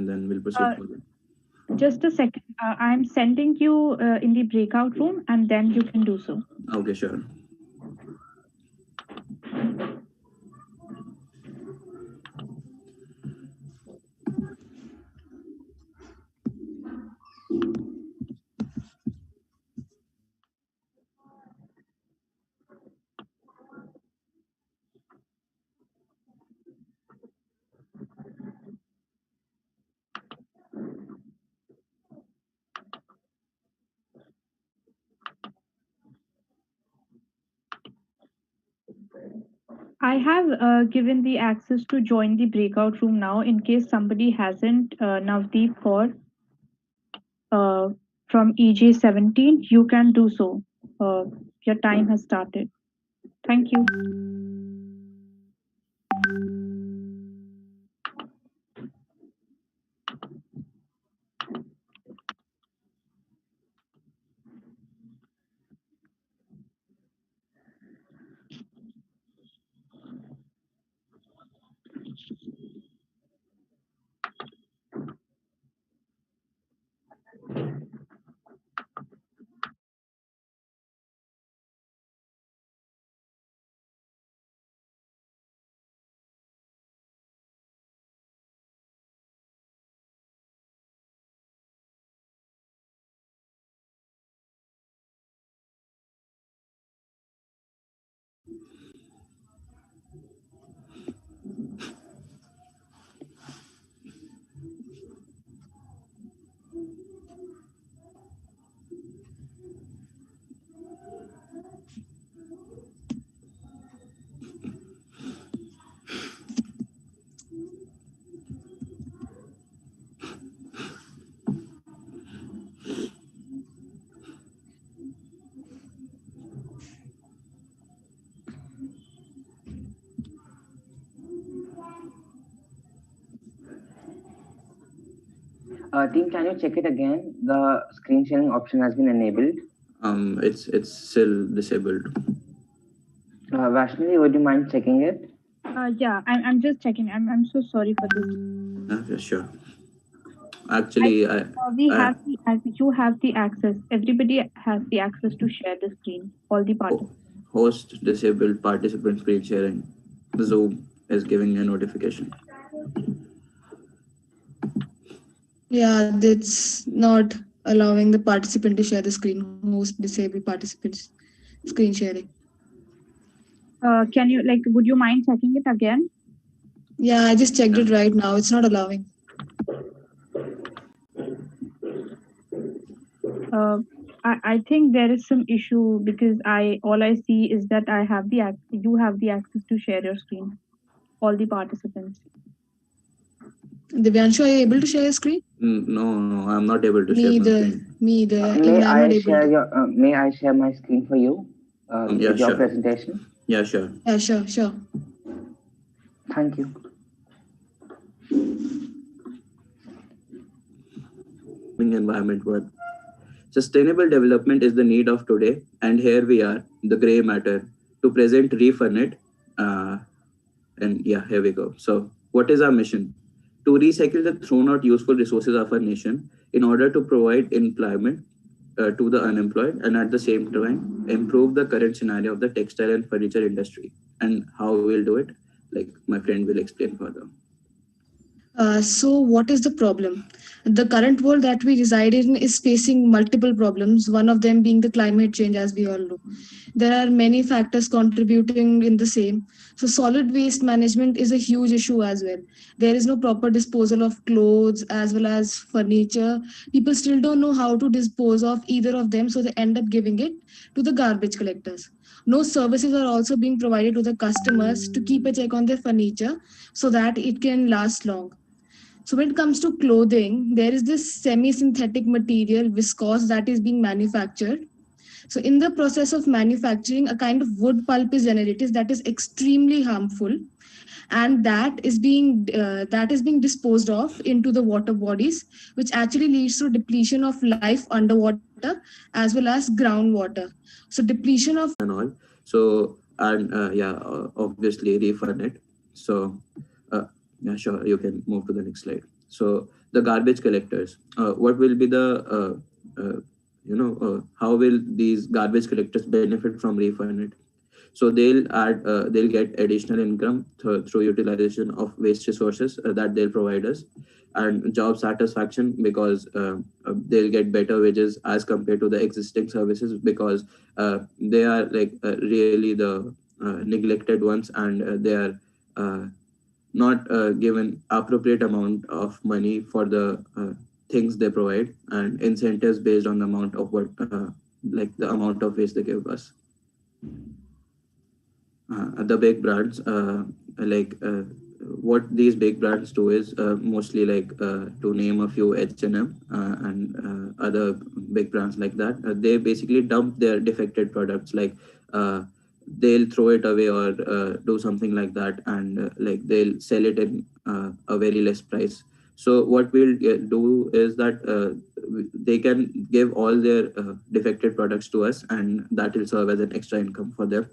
and then we'll proceed further. Just a second. I'm sending you in the breakout room, and then you can do so. Okay, sure. I have given the access to join the breakout room now. In case somebody hasn't, Navdeep uh, from EJ17, you can do so. Your time has started. Thank you. Team, can you check it again? The screen sharing option has been enabled. It's still disabled. Vaishnavi, would you mind checking it? Yeah, I'm just checking. I'm so sorry for this. Yeah, sure. Actually, you have the access. Everybody has the access to share the screen. All the participants. Host disabled participant screen sharing. Zoom is giving a notification. Yeah, that's not allowing the participant to share the screen. Host disable participants screen sharing. Can you would you mind checking it again? Yeah, I just checked it right now. It's not allowing. I think there is some issue because all I see is that you have the access to share your screen, all the participants. Divyanshu, are you able to share your screen? No, I'm not able to share my screen. Me either. May I share my screen for you? Yeah, with your sure. presentation? Yeah, sure. Yeah, sure. Thank you. Environment work. Sustainable development is the need of today, and here we are, the gray matter, to present Refurnet. And yeah, here we go. So, what is our mission? To recycle the thrown out useful resources of our nation in order to provide employment to the unemployed, and at the same time improve the current scenario of the textile and furniture industry. And how we'll do it, like my friend will explain further. So what is the problem? The current world that we reside in is facing multiple problems, one of them being the climate change, as we all know. There are many factors contributing in the same. So solid waste management is a huge issue as well. There is no proper disposal of clothes as well as furniture. People still don't know how to dispose of either of them, so they end up giving it to the garbage collectors. No services are also being provided to the customers to keep a check on their furniture so that it can last long. So when it comes to clothing, there is this semi-synthetic material, viscose, that is being manufactured. So in the process of manufacturing, a kind of wood pulp is generated that is extremely harmful, and that is being disposed of into the water bodies, which actually leads to depletion of life underwater as well as groundwater. So depletion of and all. So and obviously Refurnet. So yeah, sure, you can move to the next slide. So the garbage collectors. What will be the how will these garbage collectors benefit from refund? So they'll get additional income through utilization of waste resources that they'll provide us, and job satisfaction because they'll get better wages as compared to the existing services, because they are like really the neglected ones, and they are uh, not given appropriate amount of money for the things they provide, and incentives based on the amount of what like the amount of waste they give us. The big brands what these big brands do is mostly like to name a few, H&M and other big brands like that, they basically dump their defected products, like uh, they'll throw it away or do something like that, and like they'll sell it in a very less price. So what we'll do is that they can give all their defected products to us, and that will serve as an extra income for them.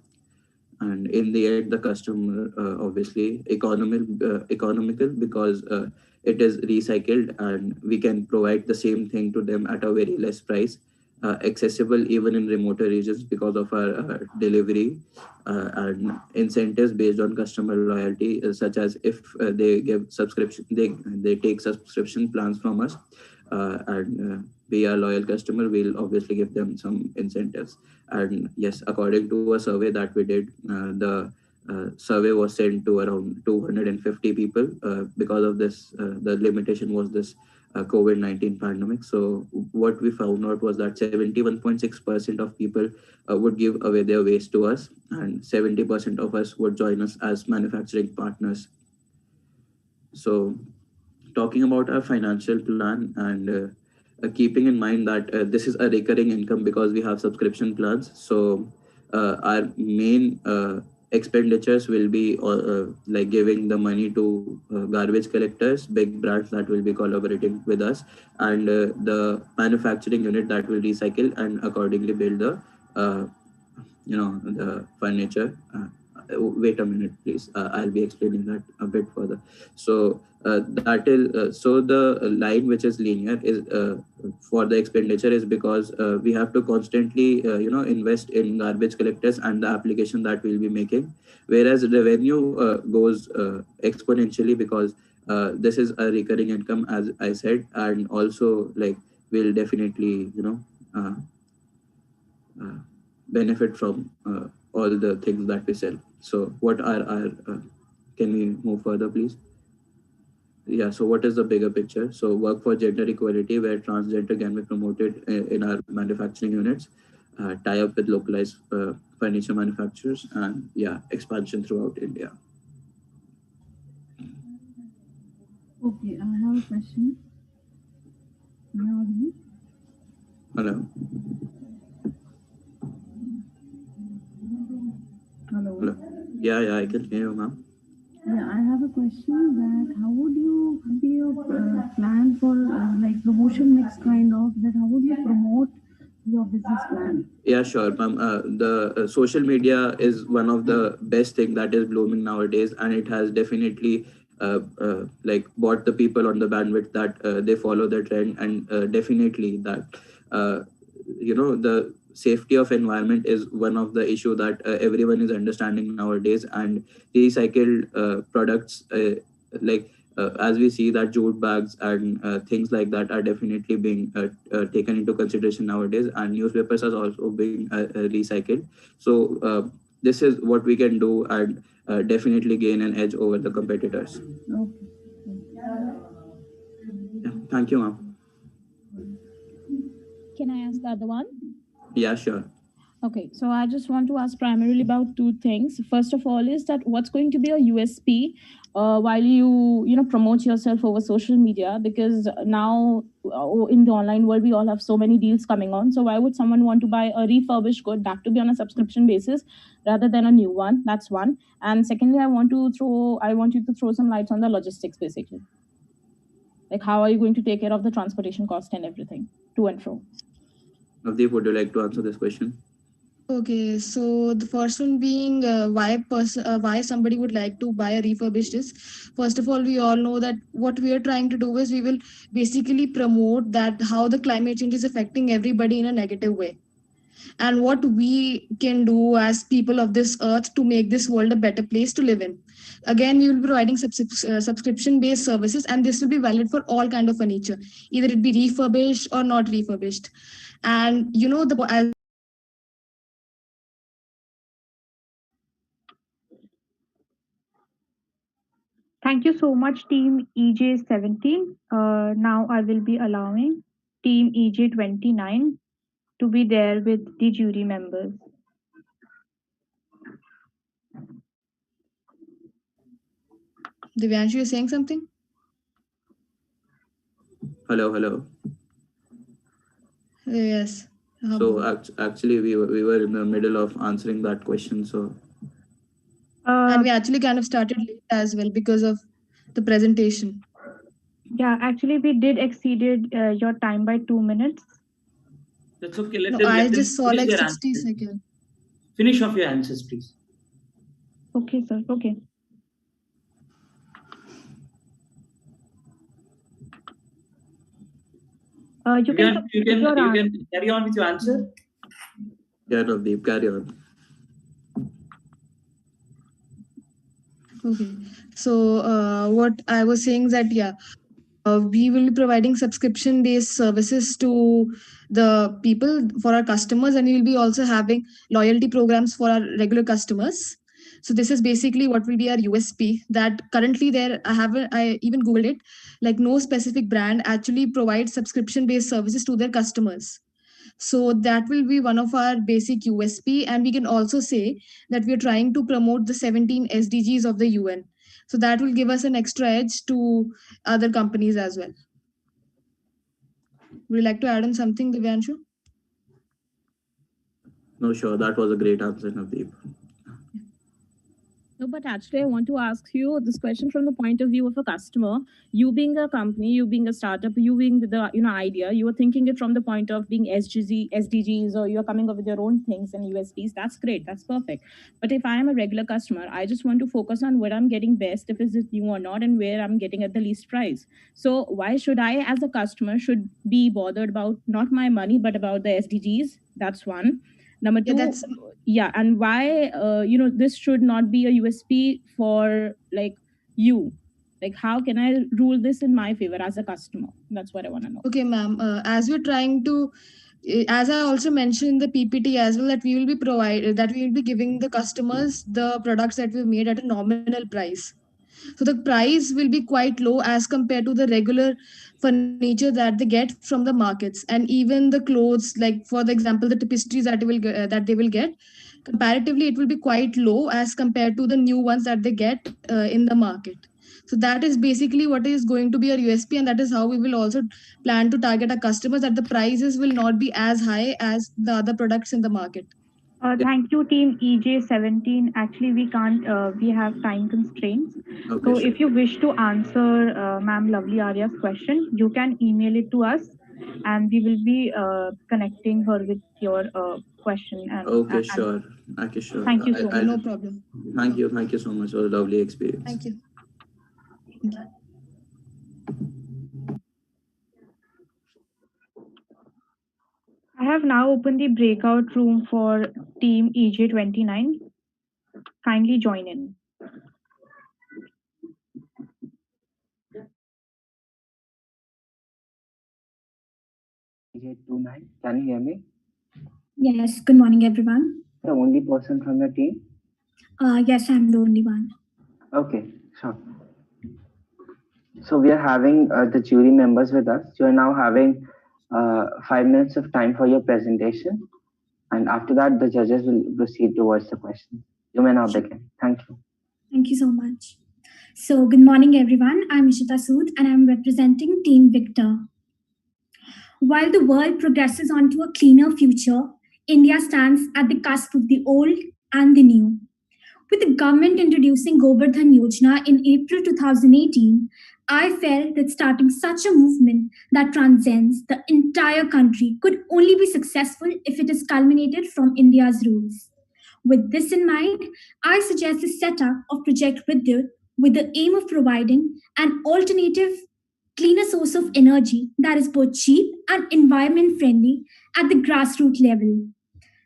And in the end, the customer obviously economical, because it is recycled, and we can provide the same thing to them at a very less price, accessible even in remoter regions because of our delivery and incentives based on customer loyalty, such as if they give subscription, they take subscription plans from us, and be a loyal customer, we'll obviously give them some incentives. And yes, according to a survey that we did, the survey was sent to around 250 people because of this. The limitation was this COVID-19 pandemic. So what we found out was that 71.6% of people would give away their waste to us, and 70% of us would join us as manufacturing partners. So talking about our financial plan, and keeping in mind that this is a recurring income because we have subscription plans. So our main expenditures will be like giving the money to garbage collectors, big brands that will be collaborating with us, and the manufacturing unit that will recycle and accordingly build the uh, the furniture. Wait a minute, please. I'll be explaining that a bit further. So so the line which is linear is for the expenditure is because we have to constantly invest in garbage collectors and the application that we'll be making, whereas revenue goes exponentially because this is a recurring income, as I said, and also like we'll definitely uh, uh, benefit from all the things that we sell. So what are our can we move further, please? Yeah, so what is the bigger picture? So work for gender equality, where transgender can be promoted in our manufacturing units, tie up with localized furniture manufacturers, and yeah, expansion throughout India. Okay, I have a question. Am I audible? Hello. Hello. Hello. Yeah, I can hear you, ma'am. Yeah, I have a question that how would you be your plan for like promotion mix kind of that how would you promote your business plan? Yeah, sure, ma'am. The social media is one of the best thing that is blooming nowadays, and it has definitely like bought the people on the bandwidth that they follow the trend, and definitely that uh, the safety of environment is one of the issue that everyone is understanding nowadays, and recycled products like as we see that jute bags and things like that are definitely being taken into consideration nowadays, and newspapers are also being recycled. So this is what we can do, and definitely gain an edge over the competitors. Okay. Yeah, thank you, ma'am. Can I ask the other one? Yeah, sure. Okay, so I just want to ask primarily about two things. First of all, is that what's going to be a USP while you promote yourself over social media? Because now in the online world, we all have so many deals coming on. So why would someone want to buy a refurbished good that to be on a subscription basis rather than a new one? That's one. And secondly, I want you to throw some lights on the logistics basically. Like how are you going to take care of the transportation cost and everything to and fro? Navdeep, would you like to answer this question? Okay, so the first one being why somebody would like to buy a refurbished is, first of all, we all know that what we are trying to do is we will basically promote that how the climate change is affecting everybody in a negative way, and what we can do as people of this earth to make this world a better place to live in. Again, we will be providing subscription based services, and this will be valid for all kind of furniture, either it be refurbished or not refurbished. And you know, the as Thank you so much, Team EJ17. Now I will be allowing Team EJ29 to be there with the jury members. Divyanshu, you're saying something? Hello, hello. Yes. So actually, we were in the middle of answering that question. So And we actually kind of started late as well because of the presentation. yeah, actually, we did exceeded your time by 2 minutes. That's okay. No, I Let them just saw finish like their 60 answers. seconds. Finish off your answers, please. Okay, sir. Okay. You can complete your you answer. can carry on with your answer. yeah, Navdeep, carry on. Okay. So what I was saying is that yeah, we will be providing subscription based services to the people for our customers, and we will be also having loyalty programs for our regular customers. So this is basically what will be our USP. That currently there, I even googled it. Like no specific brand actually provides subscription based services to their customers. So that will be one of our basic USP. And we can also say that we are trying to promote the 17 SDGs of the UN. So that will give us an extra edge to other companies as well. Would you like to add on something, Divyanshu? No, sure. That was a great answer, Navdeep. No, but actually, I want to ask you this question from the point of view of a customer. You being a company, you being a startup, you being with the idea, you are thinking it from the point of being SDGs, or you're coming up with your own things and USPs. That's great. That's perfect. But if I am a regular customer, I just want to focus on what I'm getting best, if it's new or not, and where I'm getting at the least price. So why should I, as a customer, should be bothered about not my money but about the SDGs? That's one. Number Yeah, two, that's yeah, and why this should not be a USP for like you. Like, how can I rule this in my favor as a customer? That's what I want to know. okay, ma'am. As we're trying to, as I also mentioned in the PPT as well, that we will be that we will be giving the customers the products that we've made at a nominal price. So the price will be quite low as compared to the regular furniture that they get from the markets, and even the clothes, like for the example, the tapestries that they will get, comparatively, it will be quite low as compared to the new ones that they get in the market. So that is basically what is going to be our USP, and that is how we will also plan to target our customers, that the prices will not be as high as the other products in the market. Yeah. Thank you, Team EJ17. Actually, we can't, we have time constraints. Okay, So sure. if you wish to answer Ma'am Lovely Arya's question, you can email it to us and we will be connecting her with your question. Okay, And sure. Okay, sure. thank you so Okay, much. no problem. Thank you so much for the lovely experience. Thank you. Thank you. I have now opened the breakout room for Team EJ29. Kindly join in. EJ29, can you hear me? Yes, good morning, everyone. The only person from the team? Yes, I'm the only one. Okay, sure. So we are having the jury members with us. You are now having 5 minutes of time for your presentation, and after that, the judges will proceed towards the questions. You may now begin. Thank you. Thank you so much. So, good morning, everyone. I'm Ishita Sood, and I'm representing Team Victor. While the world progresses onto a cleaner future, India stands at the cusp of the old and the new. With the government introducing Govardhan Yojana in April 2018 I felt that starting such a movement that transcends the entire country could only be successful if it is culminated from India's roots. With this in mind, I suggest the setup of Project Vidyut with the aim of providing an alternative, cleaner source of energy that is both cheap and environment friendly at the grassroots level.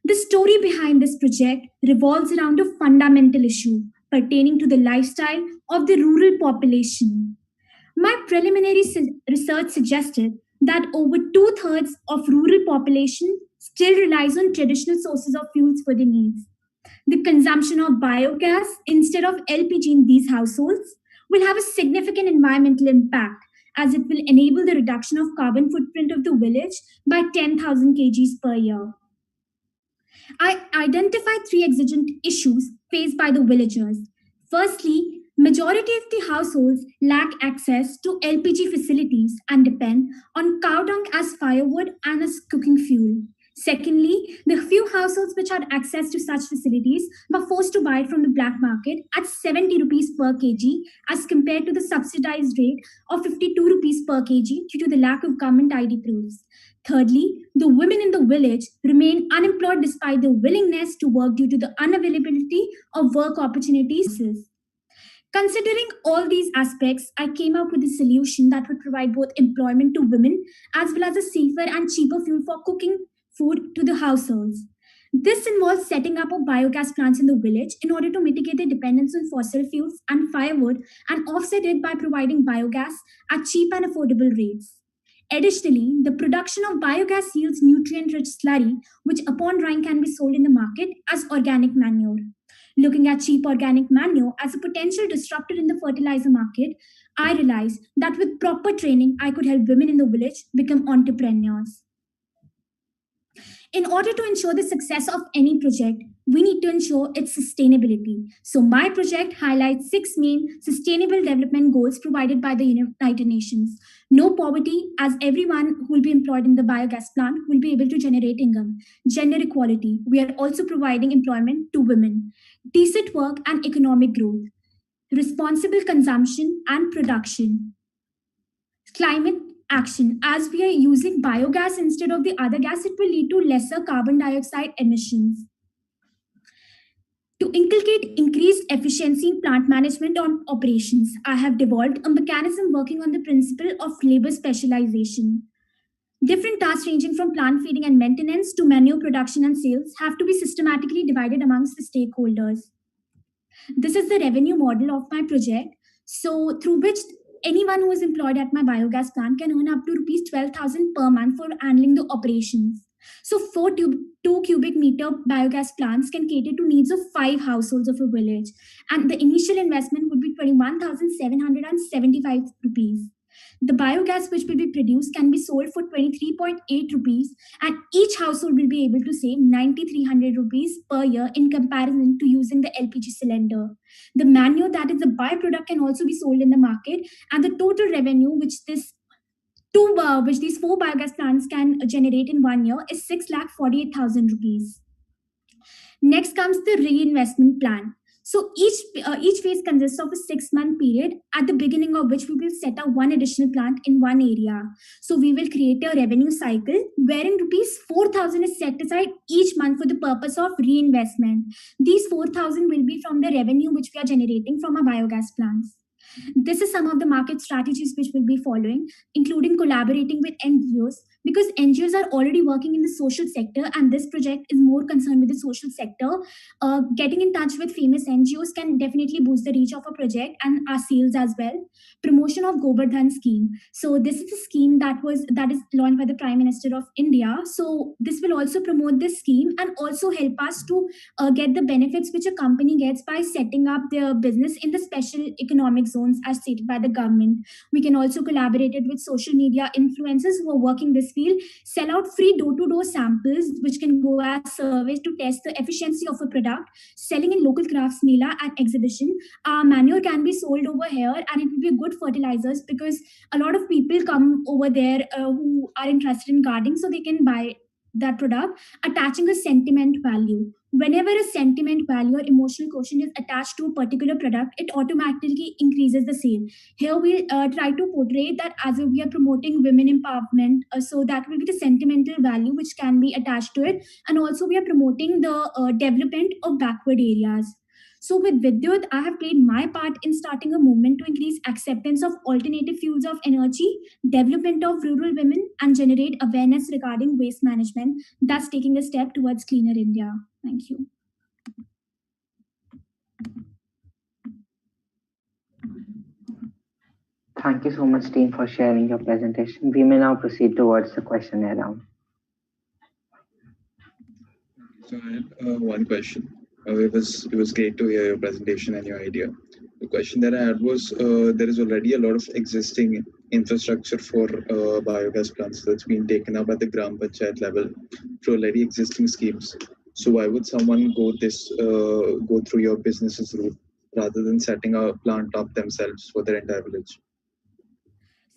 The story behind this project revolves around a fundamental issue pertaining to the lifestyle of the rural population. My preliminary research suggested that over two-thirds of rural population still relies on traditional sources of fuels for their needs. The consumption of biogas instead of LPG in these households will have a significant environmental impact as it will enable the reduction of carbon footprint of the village by 10,000 kgs per year. I identified three exigent issues faced by the villagers. Firstly, majority of the households lack access to LPG facilities and depend on cow dung as firewood and as cooking fuel. Secondly, the few households which had access to such facilities were forced to buy it from the black market at 70 rupees per kg as compared to the subsidized rate of 52 rupees per kg due to the lack of government ID proofs. Thirdly, the women in the village remain unemployed despite their willingness to work due to the unavailability of work opportunities. Considering all these aspects, I came up with a solution that would provide both employment to women as well as a safer and cheaper fuel for cooking food to the households. This involves setting up of biogas plants in the village in order to mitigate their dependence on fossil fuels and firewood and offset it by providing biogas at cheap and affordable rates. Additionally, the production of biogas yields nutrient rich slurry, which upon drying can be sold in the market as organic manure. Looking at cheap organic manure as a potential disruptor in the fertilizer market, I realized that with proper training, I could help women in the village become entrepreneurs. In order to ensure the success of any project, we need to ensure its sustainability. So, my project highlights six main sustainable development goals provided by the United Nations. No poverty, as everyone who will be employed in the biogas plant will be able to generate income. Gender equality, we are also providing employment to women. Decent work and economic growth. Responsible consumption and production. Climate action. As we are using biogas instead of the other gas, it will lead to lesser carbon dioxide emissions. To inculcate increased efficiency in plant management on operations, I have developed a mechanism working on the principle of labor specialization. Different tasks ranging from plant feeding and maintenance to manure production and sales have to be systematically divided amongst the stakeholders. This is the revenue model of my project. So, through which anyone who is employed at my biogas plant can earn up to rupees 12,000 per month for handling the operations. So, 2 cubic meter biogas plants can cater to needs of 5 households of a village, and the initial investment would be 21,775 rupees. The biogas which will be produced can be sold for 23.8 rupees, and each household will be able to save 9,300 rupees per year in comparison to using the LPG cylinder. The manure, that is the byproduct, can also be sold in the market, and the total revenue which these 4 biogas plants can generate in 1 year is 6,48,000 rupees. Next comes the reinvestment plan. So each phase consists of a 6-month period, at the beginning of which we will set up one additional plant in one area. So we will create a revenue cycle wherein rupees 4,000 is set aside each month for the purpose of reinvestment. These 4,000 will be from the revenue which we are generating from our biogas plants. This is some of the market strategies which we'll be following, including collaborating with NGOs, because NGOs are already working in the social sector, and this project is more concerned with the social sector. Getting in touch with famous NGOs can definitely boost the reach of a project and our sales as well. Promotion of Govardhan scheme. So this is a scheme that is launched by the Prime Minister of India. So this will also promote this scheme and also help us to get the benefits which a company gets by setting up their business in the special economic zones as stated by the government. We can also collaborate it with social media influencers who are working this field, sell out free door-to-door samples which can go as surveys to test the efficiency of a product, selling in local crafts mela and exhibition. Manure can be sold over here, and it will be good fertilizers because a lot of people come over there who are interested in gardening, so they can buy that product, attaching a sentiment value. whenever a sentiment value or emotional quotient is attached to a particular product, it automatically increases the sale. Here we try to portray that as if we are promoting women empowerment, so that will be the sentimental value which can be attached to it, and also we are promoting the development of backward areas. So with Vidyut, I have played my part in starting a movement to increase acceptance of alternative fuels of energy, development of rural women, and generate awareness regarding waste management, thus taking a step towards cleaner India. Thank you. Thank you so much, team, for sharing your presentation. We may now proceed towards the questionnaire round. So I had one question. It was great to hear your presentation and your idea. The question that I had was there is already a lot of existing infrastructure for biogas plants that's been taken up at the Gram Panchayat level through already existing schemes. So why would someone go through your business's route rather than setting a plant up themselves for their entire village?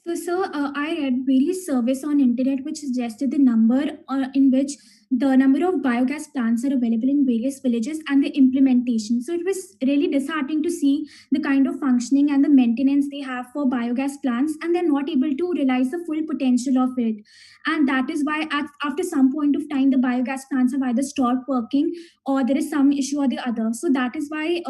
So, sir, I read various surveys on internet which suggested the number in which the number of biogas plants are available in various villages and the implementation. So it was really disheartening to see the kind of functioning and the maintenance they have for biogas plants, and they're not able to realize the full potential of it. And that is why after some point of time, the biogas plants have either stopped working or there is some issue or the other. So that is why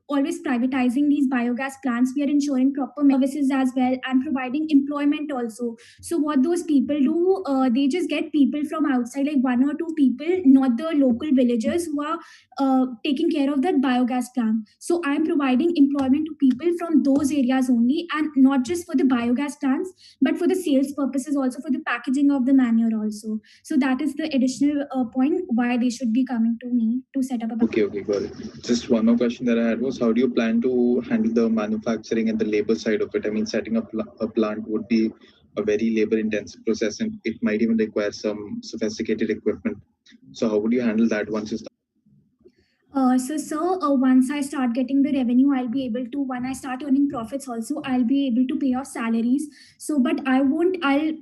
always privatizing these biogas plants, we are ensuring proper services as well and providing employment also. So what those people do, they just get people from outside, like one or two people, not the local villagers who are taking care of that biogas plant. So I'm providing employment to people from those areas only, and not just for the biogas plants, but for the sales purposes also, for the packaging of the manure also. So that is the additional point why they should be coming to me to set up a Okay, got it. Just one more question that I had was, how do you plan to handle the manufacturing and the labor side of it? I mean, setting up a plant would be a very labor intensive process, and it might even require some sophisticated equipment. So how would you handle that once you start? Once I start getting the revenue, I'll be able to, when I start earning profits also, I'll be able to pay off salaries. So, but I'll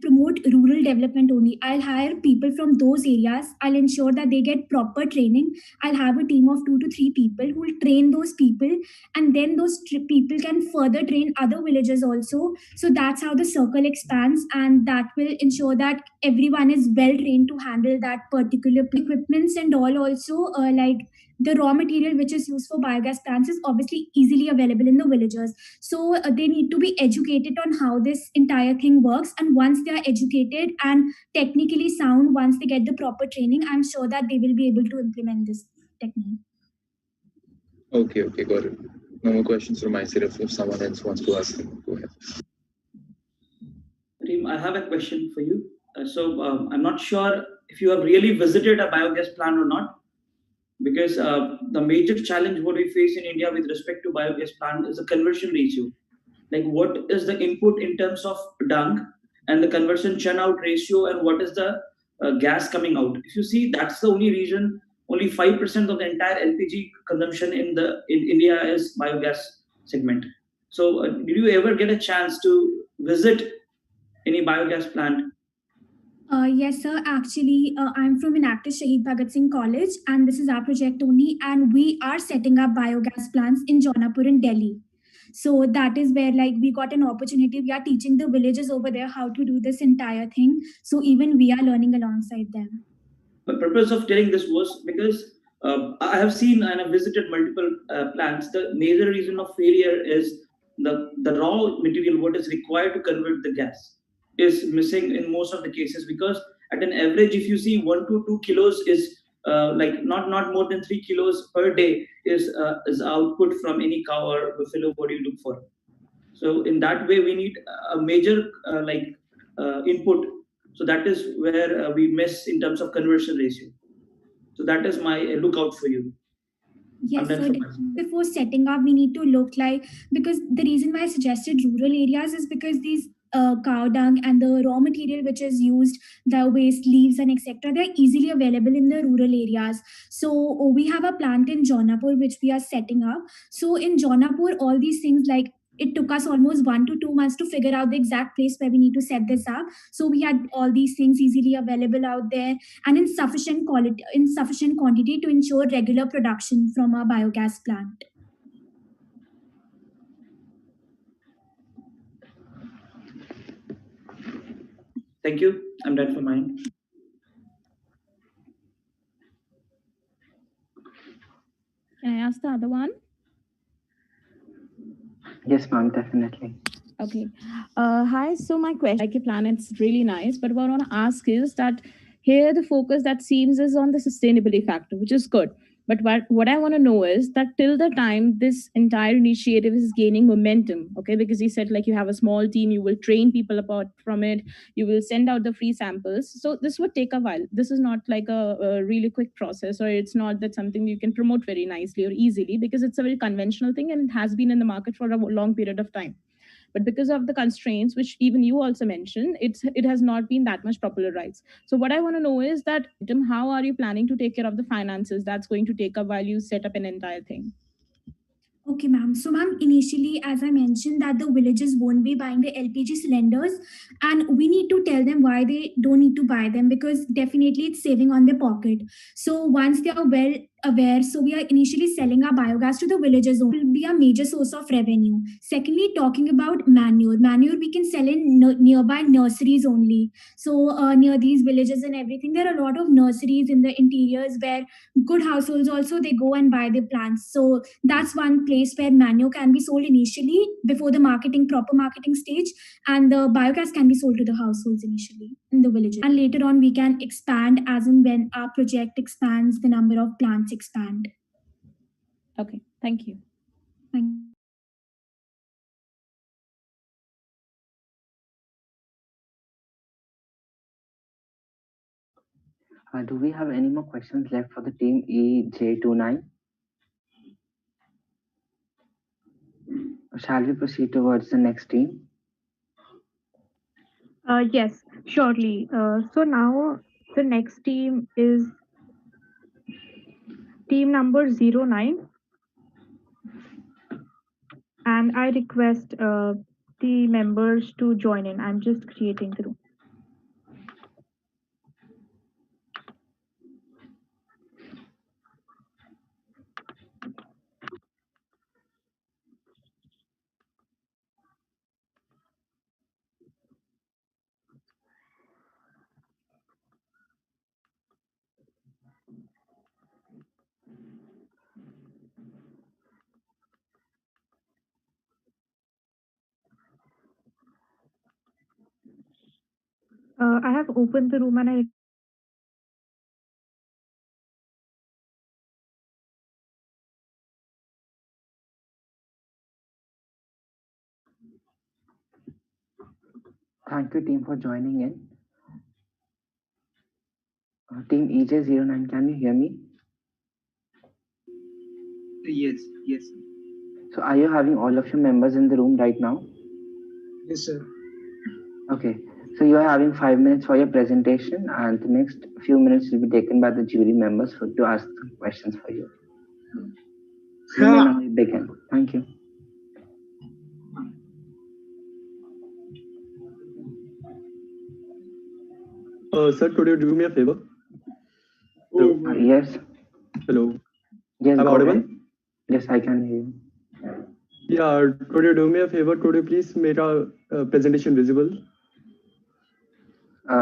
promote rural development only. I'll hire people from those areas. I'll ensure that they get proper training. I'll have a team of 2 to 3 people who will train those people, and then those people can further train other villages also. So that's how the circle expands, and that will ensure that everyone is well trained to handle that particular equipments and all also, like the raw material which is used for biogas plants is obviously easily available in the villagers. So they need to be educated on how this entire thing works. And once they are educated and technically sound, once they get the proper training, I'm sure that they will be able to implement this technique. Okay, got it. No more questions from my side. If someone else wants to ask them, go ahead. Team, I have a question for you. I'm not sure if you have really visited a biogas plant or not, because the major challenge what we face in India with respect to biogas plant is the conversion ratio. Like what is the input in terms of dung and the conversion churn out ratio, and what is the gas coming out. If you see, that's the only reason only 5% of the entire LPG consumption in India is biogas segment. So did you ever get a chance to visit any biogas plant? Yes, sir. Actually, I'm from Enactus Shahid Bhagat Singh College, and this is our project only. And we are setting up biogas plants in Jaunapur in Delhi. So that is where, like, we got an opportunity. We are teaching the villagers over there how to do this entire thing. So even we are learning alongside them. The purpose of telling this was because I have seen and I've visited multiple plants. The major reason of failure is the raw material, what is required to convert the gas, is missing in most of the cases, because at an average, if you see 1 to 2 kilos is like not more than 3 kilos per day is output from any cow or buffalo, what you look for. So in that way, we need a major input. So that is where we miss in terms of conversion ratio. So that is my lookout for you. Yes, so before setting up, we need to look like, because the reason why I suggested rural areas is because these cow dung and the raw material which is used, the waste leaves and etc., they're easily available in the rural areas. So we have a plant in Jaunapur which we are setting up. So in Jaunapur, all these things like It took us almost 1 to 2 months to figure out the exact place where we need to set this up. So we had all these things easily available out there and in sufficient quality, in sufficient quantity to ensure regular production from our biogas plant. Thank you. I'm done for mine. Can I ask the other one? Yes, ma'am, definitely. Okay. Hi. So my question, like your plan, it's really nice. But what I want to ask is that here the focus that seems is on the sustainability factor, which is good. But what I want to know is that till the time this entire initiative is gaining momentum, okay, because you said like you have a small team, you will train people apart from it, you will send out the free samples. So this would take a while. This is not like a really quick process, or it's not that something you can promote very nicely or easily, because it's a very conventional thing and it has been in the market for a long period of time. But because of the constraints which even you also mentioned, it has not been that much popularized. So what I want to know is that how are you planning to take care of the finances that's going to take up while you set up an entire thing? Okay, ma'am. So, ma'am, initially, as I mentioned, that the villages won't be buying the LPG cylinders, and we need to tell them why they don't need to buy them because definitely it's saving on their pocket. So, once they are well aware, so we are initially selling our biogas to the villagers only. It will be a major source of revenue. Secondly, talking about manure. Manure we can sell in nearby nurseries only. So, near these villages and everything, there are a lot of nurseries in the interiors where good households also they go and buy the plants. So that's one place where manure can be sold initially before the proper marketing stage, and the biogas can be sold to the households initially in the villages. And later on, we can expand as and when our project expands, the number of plants expand. Okay, thank you. Thank you. Do we have any more questions left for the team EJ29? Shall we proceed towards the next team? Yes, surely. So now the next team is team number 09, and I request the members to join in. I'm just creating the room. I have opened the room and I Thank you, team, for joining in. Team EJ09, can you hear me? Yes, yes. So, are you having all of your members in the room right now? Yes, sir. Okay. So, you are having 5 minutes for your presentation, and the next few minutes will be taken by the jury members to ask some questions for you. You may now begin. Thank you. Sir, could you do me a favor? Hello? Yes. Hello. Yes, I'm go audible? ahead. Yes, I can hear you. Yeah, could you do me a favor? Could you please make our presentation visible?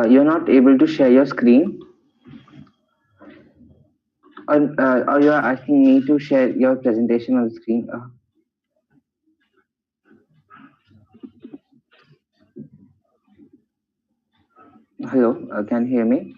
You're not able to share your screen? Or you're asking me to share your presentation on the screen? Hello, can you hear me?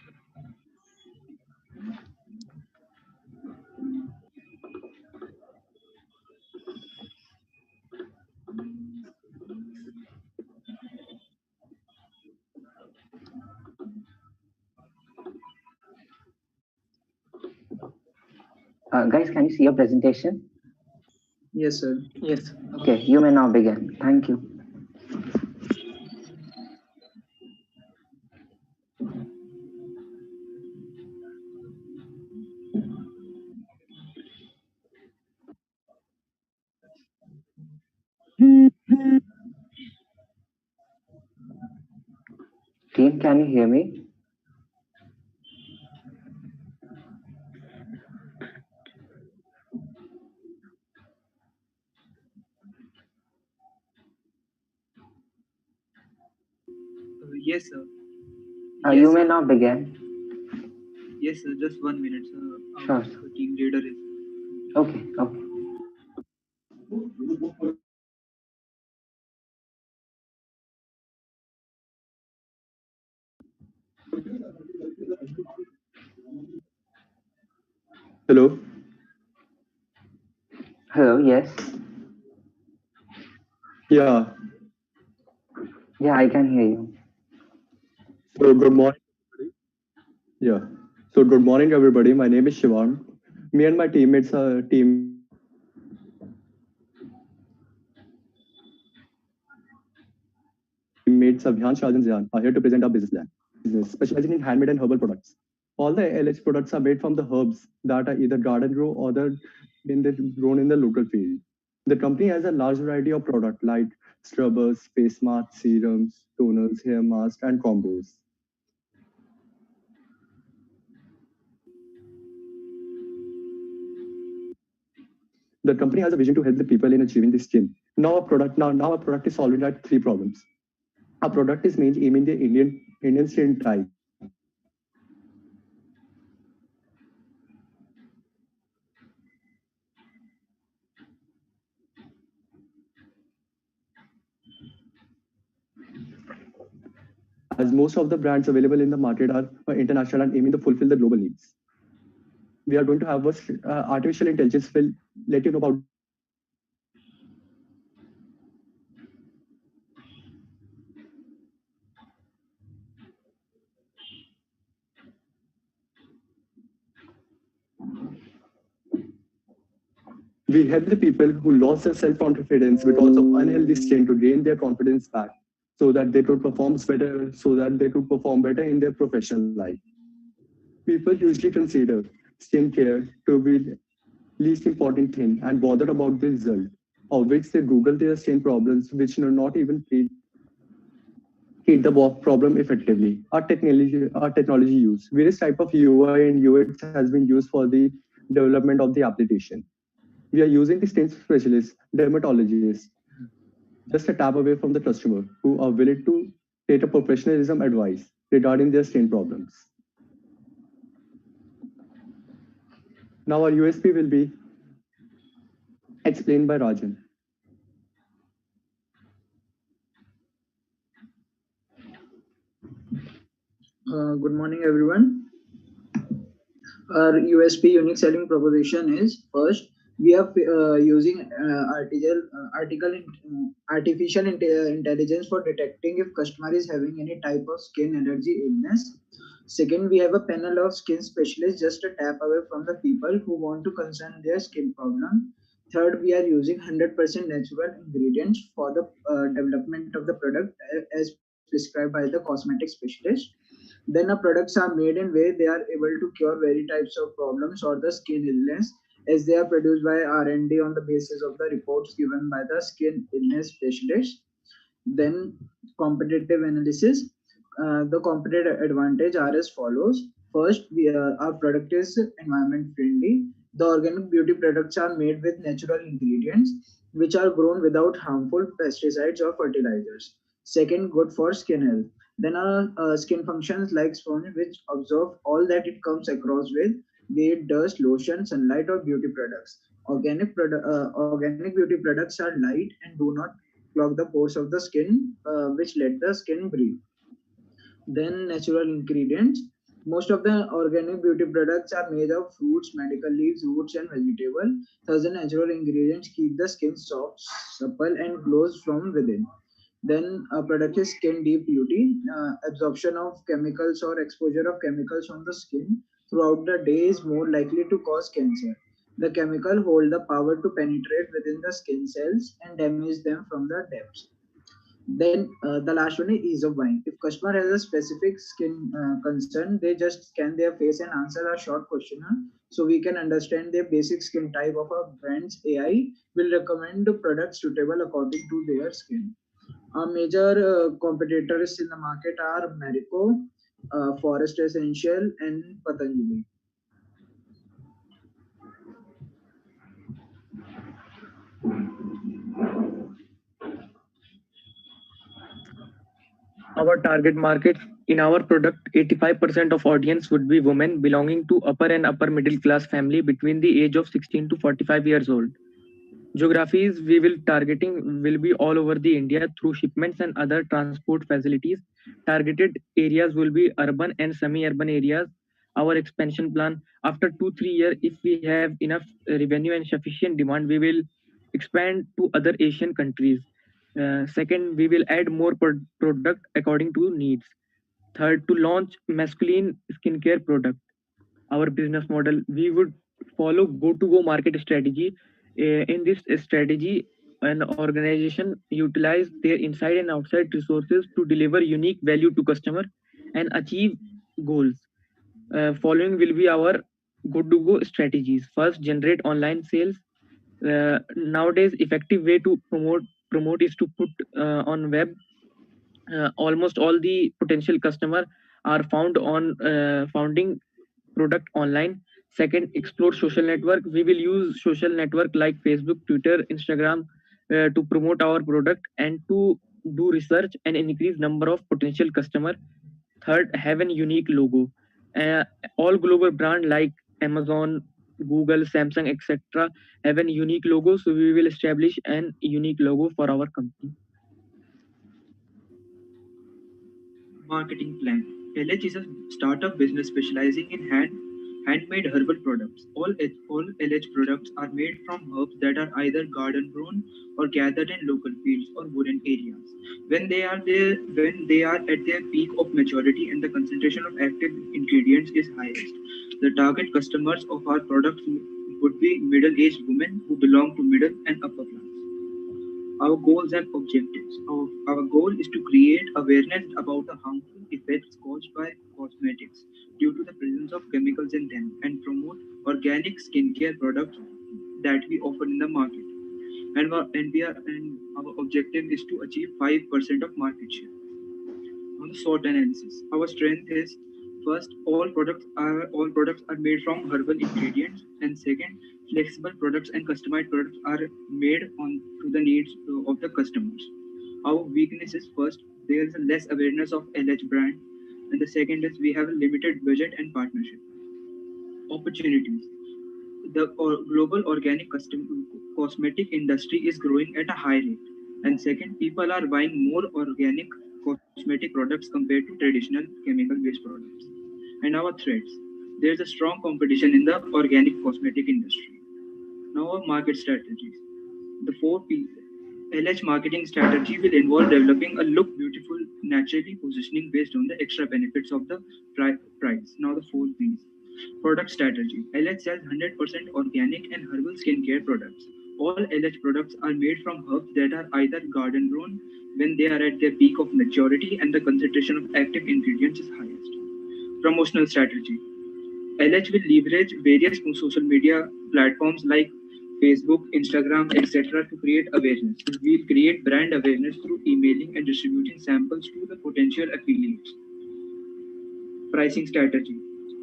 Guys, can you see your presentation? Yes, sir. Yes. Okay, you may now begin. Thank you. morning. Can you hear me? Yes, sir. You Yes, may sir. now begin. Yes, sir. Just 1 minute, sir. Sure. Our team leader is. Okay. Okay. Hello. Hello. Yes. Yeah. Yeah, I can hear you. So good morning. Yeah. So good morning, everybody. My name is Shivan. Me and my teammates Abhyaan, Shaz, and Ziyan are here to present our business plan. We are a business specializing in handmade and herbal products. All the LH products are made from the herbs that are either garden grow or grown in the local field. The company has a large variety of products like scrubbers, face masks, serums, toners, hair masks, and combos. The company has a vision to help the people in achieving this skin. Now our product is solving like three problems. Our product is mainly aiming the Indian skin type. As most of the brands available in the market are international and aiming to fulfill the global needs. We are going to have artificial intelligence will let you know about we help the people who lost their self-confidence because of unhealthy skin to gain their confidence back so that they could perform better in their professional life. People usually consider skincare to be the least important thing and bother about the result, of which they Google their skin problems, which do not even treat the problem effectively. Our technology use various type of UI and UX has been used for the development of the application. We are using the skin specialists, dermatologists, just a tap away from the customer who are willing to take a professionalism advice regarding their skin problems. Now our USP will be explained by Rajan. Good morning, everyone. Our USP unique selling proposition is first we are using artificial intelligence for detecting if customer is having any type of skin allergy illness. Second, we have a panel of skin specialists just a tap away from the people who want to concern their skin problem. Third, we are using 100% natural ingredients for the development of the product as prescribed by the cosmetic specialist. Then our products are made in way they are able to cure very types of problems or the skin illness as they are produced by R&D on the basis of the reports given by the skin illness specialist. Then competitive analysis. The competitive advantage are as follows. First, our product is environment friendly. The organic beauty products are made with natural ingredients which are grown without harmful pesticides or fertilizers. Second, good for skin health. Then our skin functions like sponge which absorb all that it comes across with, be it dust, lotion, sunlight, or beauty products. Organic beauty products are light and do not clog the pores of the skin, which let the skin breathe. Then natural ingredients. Most of the organic beauty products are made of fruits, medical leaves, roots, and vegetable. Thus, the natural ingredients keep the skin soft, supple, and glows from within. Then a product is skin deep beauty. Absorption of chemicals or exposure of chemicals on the skin throughout the day is more likely to cause cancer. The chemical hold the power to penetrate within the skin cells and damage them from the depths. Then the last one is ease of buying. If customer has a specific skin concern, they just scan their face and answer a short questionnaire, so we can understand their basic skin type of a brand's AI will recommend the product suitable according to their skin. Our major competitors in the market are Marico, Forest Essential, and Patanjali. Our target market in our product, 85% of audience would be women belonging to upper and upper middle class family between the age of 16 to 45 years old. Geographies we will targeting will be all over the India through shipments and other transport facilities. Targeted areas will be urban and semi-urban areas. Our expansion plan after 2-3 years, if we have enough revenue and sufficient demand, we will expand to other Asian countries. Second, we will add more product according to needs. Third, to launch masculine skincare product. Our business model, we would follow go-to-go market strategy. In this strategy, an organization utilize their inside and outside resources to deliver unique value to customer and achieve goals. Following will be our go-to-go strategies. First, generate online sales. Nowadays, effective way to promote is to put on web. Almost all the potential customer are found on founding product online. Second, explore social network. We will use social network like Facebook, Twitter, Instagram to promote our product and to do research and increase number of potential customer. Third, have an unique logo. uh, all global brand like Amazon, Google, Samsung, etc. have an unique logo, so we will establish an unique logo for our company. Marketing plan. LH is a startup business specializing in handmade herbal products. All LH products are made from herbs that are either garden grown or gathered in local fields or wooded areas. When they are at their peak of maturity and the concentration of active ingredients is highest, the target customers of our products would be middle-aged women who belong to middle and upper class. Our goals and objectives. Our goal is to create awareness about the harmful effects caused by cosmetics due to the presence of chemicals in them and promote organic skincare products that we offer in the market. And our objective is to achieve 5% of market share. On the SWOT analysis, our strength is first, all products are made from herbal ingredients, and second, flexible products and customized products are made on to the needs of the customers. Our weakness is first, there is a less awareness of LH brand, and the second is we have a limited budget and partnership. Opportunities. The global organic cosmetic industry is growing at a high rate, and second, people are buying more organic cosmetic products compared to traditional chemical based products. And our threats. There is a strong competition in the organic cosmetic industry. Now, our market strategies. The 4 P LH marketing strategy will involve developing a look beautiful, naturally positioning based on the extra benefits of the price. Now, the 4 Ps. Product strategy. LH sells 100% organic and herbal skincare products. All LH products are made from herbs that are either garden grown when they are at their peak of maturity and the concentration of active ingredients is highest. Promotional strategy. LH will leverage various social media platforms like Facebook, Instagram, etc. to create awareness. We'll create brand awareness through emailing and distributing samples to the potential affiliates. Pricing strategy.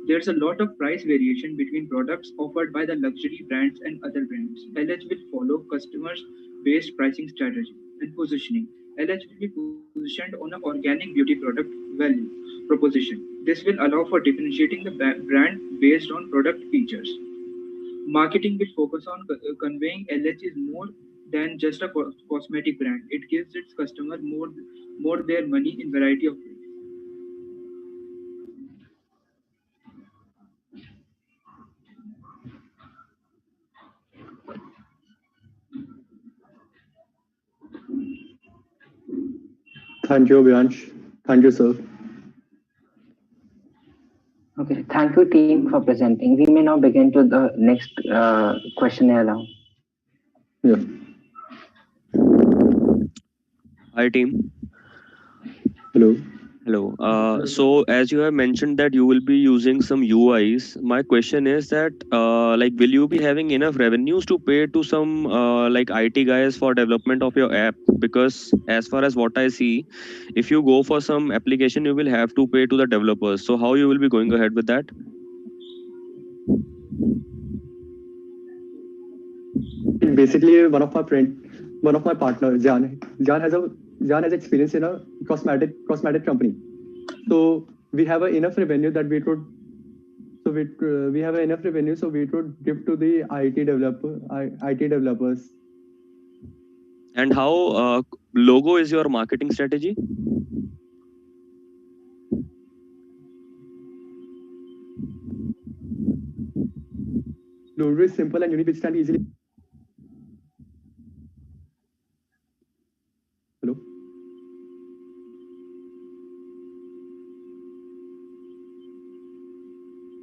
There's a lot of price variation between products offered by the luxury brands and other brands. LH will follow customers based pricing strategy and positioning. LH will be positioned on an organic beauty product value proposition. This will allow for differentiating the brand based on product features. Marketing will focus on conveying LH is more than just a cosmetic brand. It gives its customer more their money in variety of ways. Thank you, Abhiansh. Thank you, sir. Okay, thank you, team, for presenting. We may now begin to the next questionnaire now. Yeah. Hi, team. Hello. Hello. So as you have mentioned that you will be using some UIs, my question is that like will you be having enough revenues to pay to some like IT guys for development of your app? Because as far as what I see, if you go for some application, you will have to pay to the developers. So how you will be going ahead with that? Basically, one of my partners, Jan has experience in a cosmetic company. So we have enough revenue that we could we have enough revenue so we could give to the IT developers. And how logo is your marketing strategy? Logo is simple and unique, which can be easily. Hello.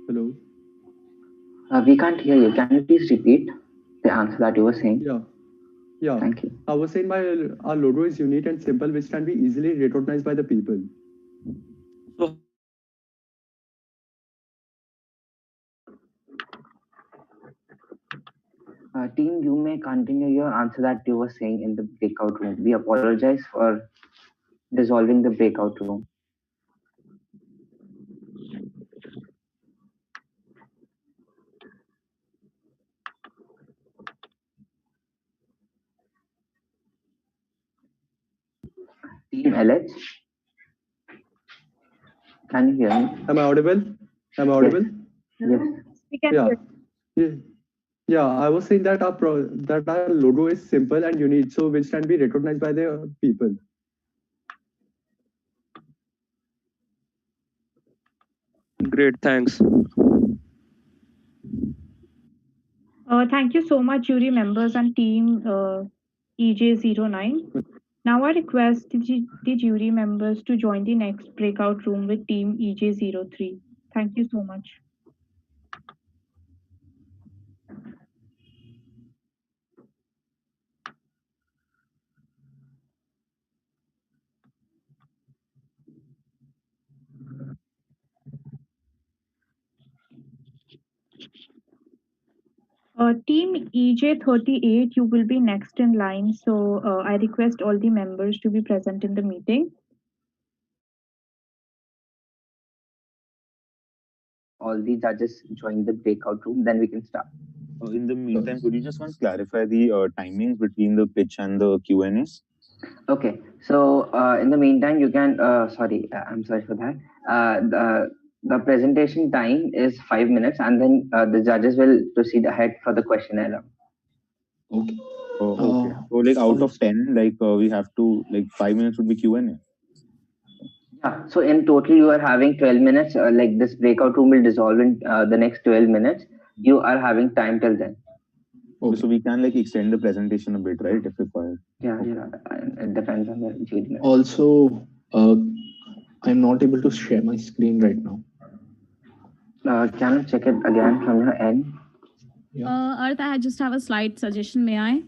Hello. We can't hear you. Can you please repeat the answer that you were saying? Yeah. Thank you. I was saying our logo is unique and simple, which can be easily recognized by the people. So Team, you may continue your answer that you were saying in the breakout room. We apologize for dissolving the breakout room. Team LH, can you hear me? Am I audible? Yes. We can Yeah. hear. Yeah, I was saying that that our logo is simple and unique, so which can be recognized by the people. great, thanks. Thank you so much, jury members and team EJ09. Now I request the jury members to join the next breakout room with team EJ03. Thank you so much. Team EJ38, you will be next in line. So I request all the members to be present in the meeting. All the judges join the breakout room, then we can start. In the meantime, could you just once clarify the timings between the pitch and the Q&As? Okay, so in the meantime, you can, I'm sorry for that. The presentation time is 5 minutes, and then the judges will proceed ahead for the questionnaire round. Okay. Okay. So like out of 10, like we have to, like 5 minutes would be Q&A. Yeah, so in total, you are having 12 minutes. Like this breakout room will dissolve in the next 12 minutes. You are having time till then. Okay. So we can like extend the presentation a bit, right, if required? Yeah, it depends on the jury. Also, I'm not able to share my screen right now. Can you check it again from your end? Artha, I just have a slight suggestion. May I?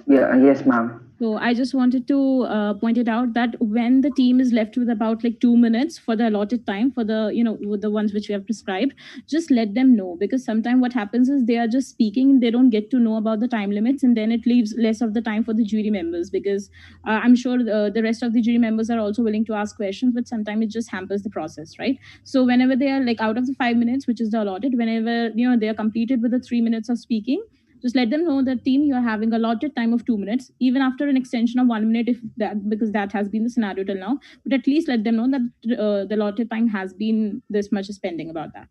Yeah. Yes, ma'am. So I just wanted to point it out that when the team is left with about like 2 minutes for the allotted time for the, with the ones which we have prescribed, just let them know, because sometimes what happens is they are just speaking, they don't get to know about the time limits, and then it leaves less of the time for the jury members, because I'm sure the rest of the jury members are also willing to ask questions, but sometimes it just hampers the process, right? So whenever they are like out of the 5 minutes, which is the allotted, whenever they are completed with the 3 minutes of speaking, just let them know that team, you are having allotted time of 2 minutes, even after an extension of 1 minute, if that, because that has been the scenario till now, but at least let them know that the allotted time has been this much spending about that.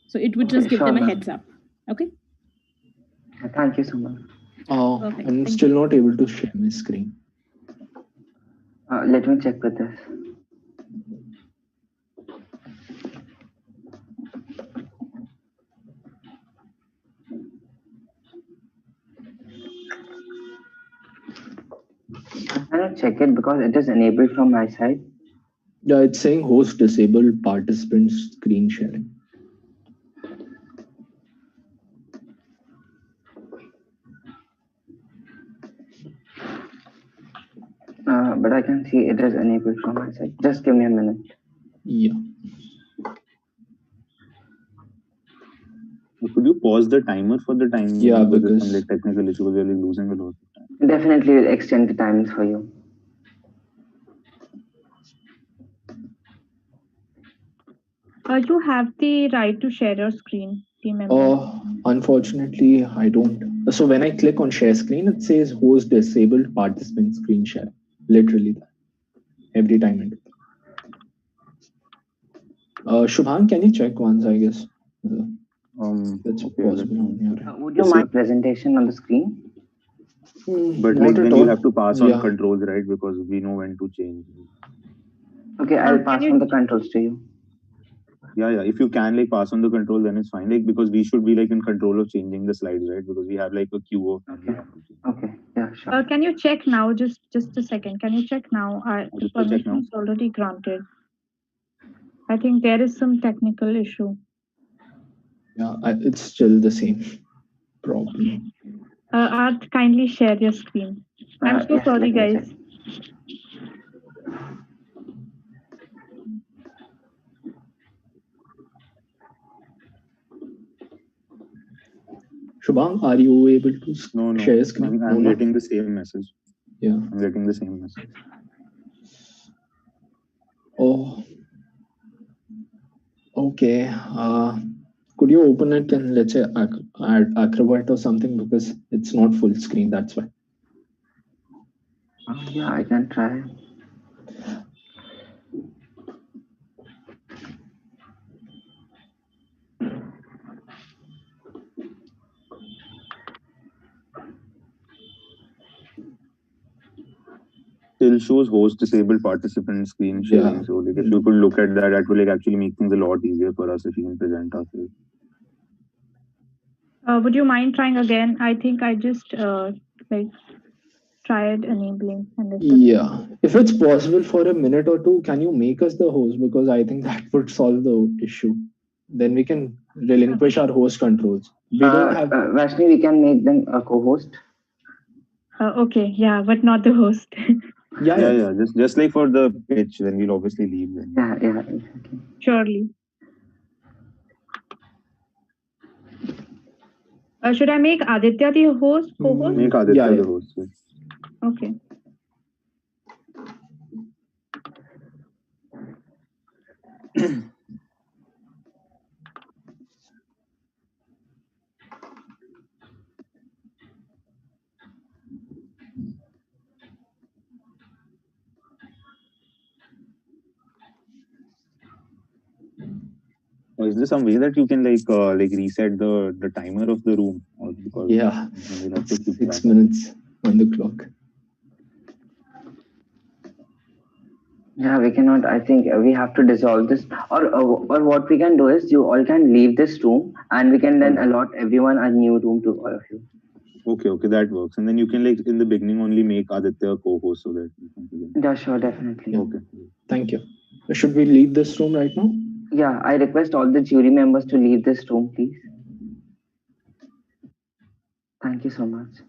So it would just give them a heads up. Okay. Thank you so much. I'm still not able to share my screen. Let me check with this. Can I check it because it is enabled from my side? Yeah, it's saying host disabled participant screen sharing. But I can see it is enabled from my side. Just give me a minute. Yeah. Could you pause the timer for the time? Yeah, because there's some because like technical issue. We're really losing a lot of time. Definitely will extend the times for you. You have the right to share your screen, team member. unfortunately, I don't. So when I click on share screen, it says host disabled participant screen share. Literally that. Every time I do that. Shubham, can you check once, I guess? That's Okay, possible on your end. Would you mind presentation on the screen? But Not like at then all. you have to pass on Yeah. controls, right? Because we know when to change. Okay, I'll Can pass you- on the controls to you. Yeah. If you can like pass on the control, then it's fine. Like because we should be like in control of changing the slides, right? Because we have like a queue of. Okay. Yeah, sure. Can you check now? Just a second. Can you check now? The Just to check permission now. is already granted. I think there is some technical issue. Yeah, it's still the same problem. Art, kindly share your screen. I'm so Yes, sorry, let me guys. check. Shubham, are you able to No. share screen? I'm No, getting the same message. Yeah. I'm getting the same message. Oh, okay. Could you open it and let's say add Acrobat or something because it's not full screen. That's why. Yeah, I can try. Still shows host disabled participant screen sharing. Yeah. So like if you could look at that, that will like actually make things a lot easier for us if you can present ourselves. Would you mind trying again? I think I just like tried enabling and it didn't. Yeah. If it's possible for a minute or two, can you make us the host? Because I think that would solve the issue. Then we can relinquish our host controls. We don't have. Vashni, we can make them a co-host. Okay, yeah, but not the host. Yeah. Just like for the pitch, then we'll obviously leave then. Yeah. Surely. Should I make Aditya the host, co-host? Make Aditya the host. Yes. Okay. Or is there some way that you can like reset the timer of the room? Or because Yeah. we'll have to keep 6 track. minutes on the clock. Yeah, we cannot. I think we have to dissolve this, or what we can do is you all can leave this room, and we can then allot everyone a new room to all of you. Okay, that works. And then you can like in the beginning only make Aditya a co-host so that you can begin. Yeah, sure, definitely. Okay. Thank you. Should we leave this room right now? Yeah, I request all the jury members to leave this room, please. Thank you so much.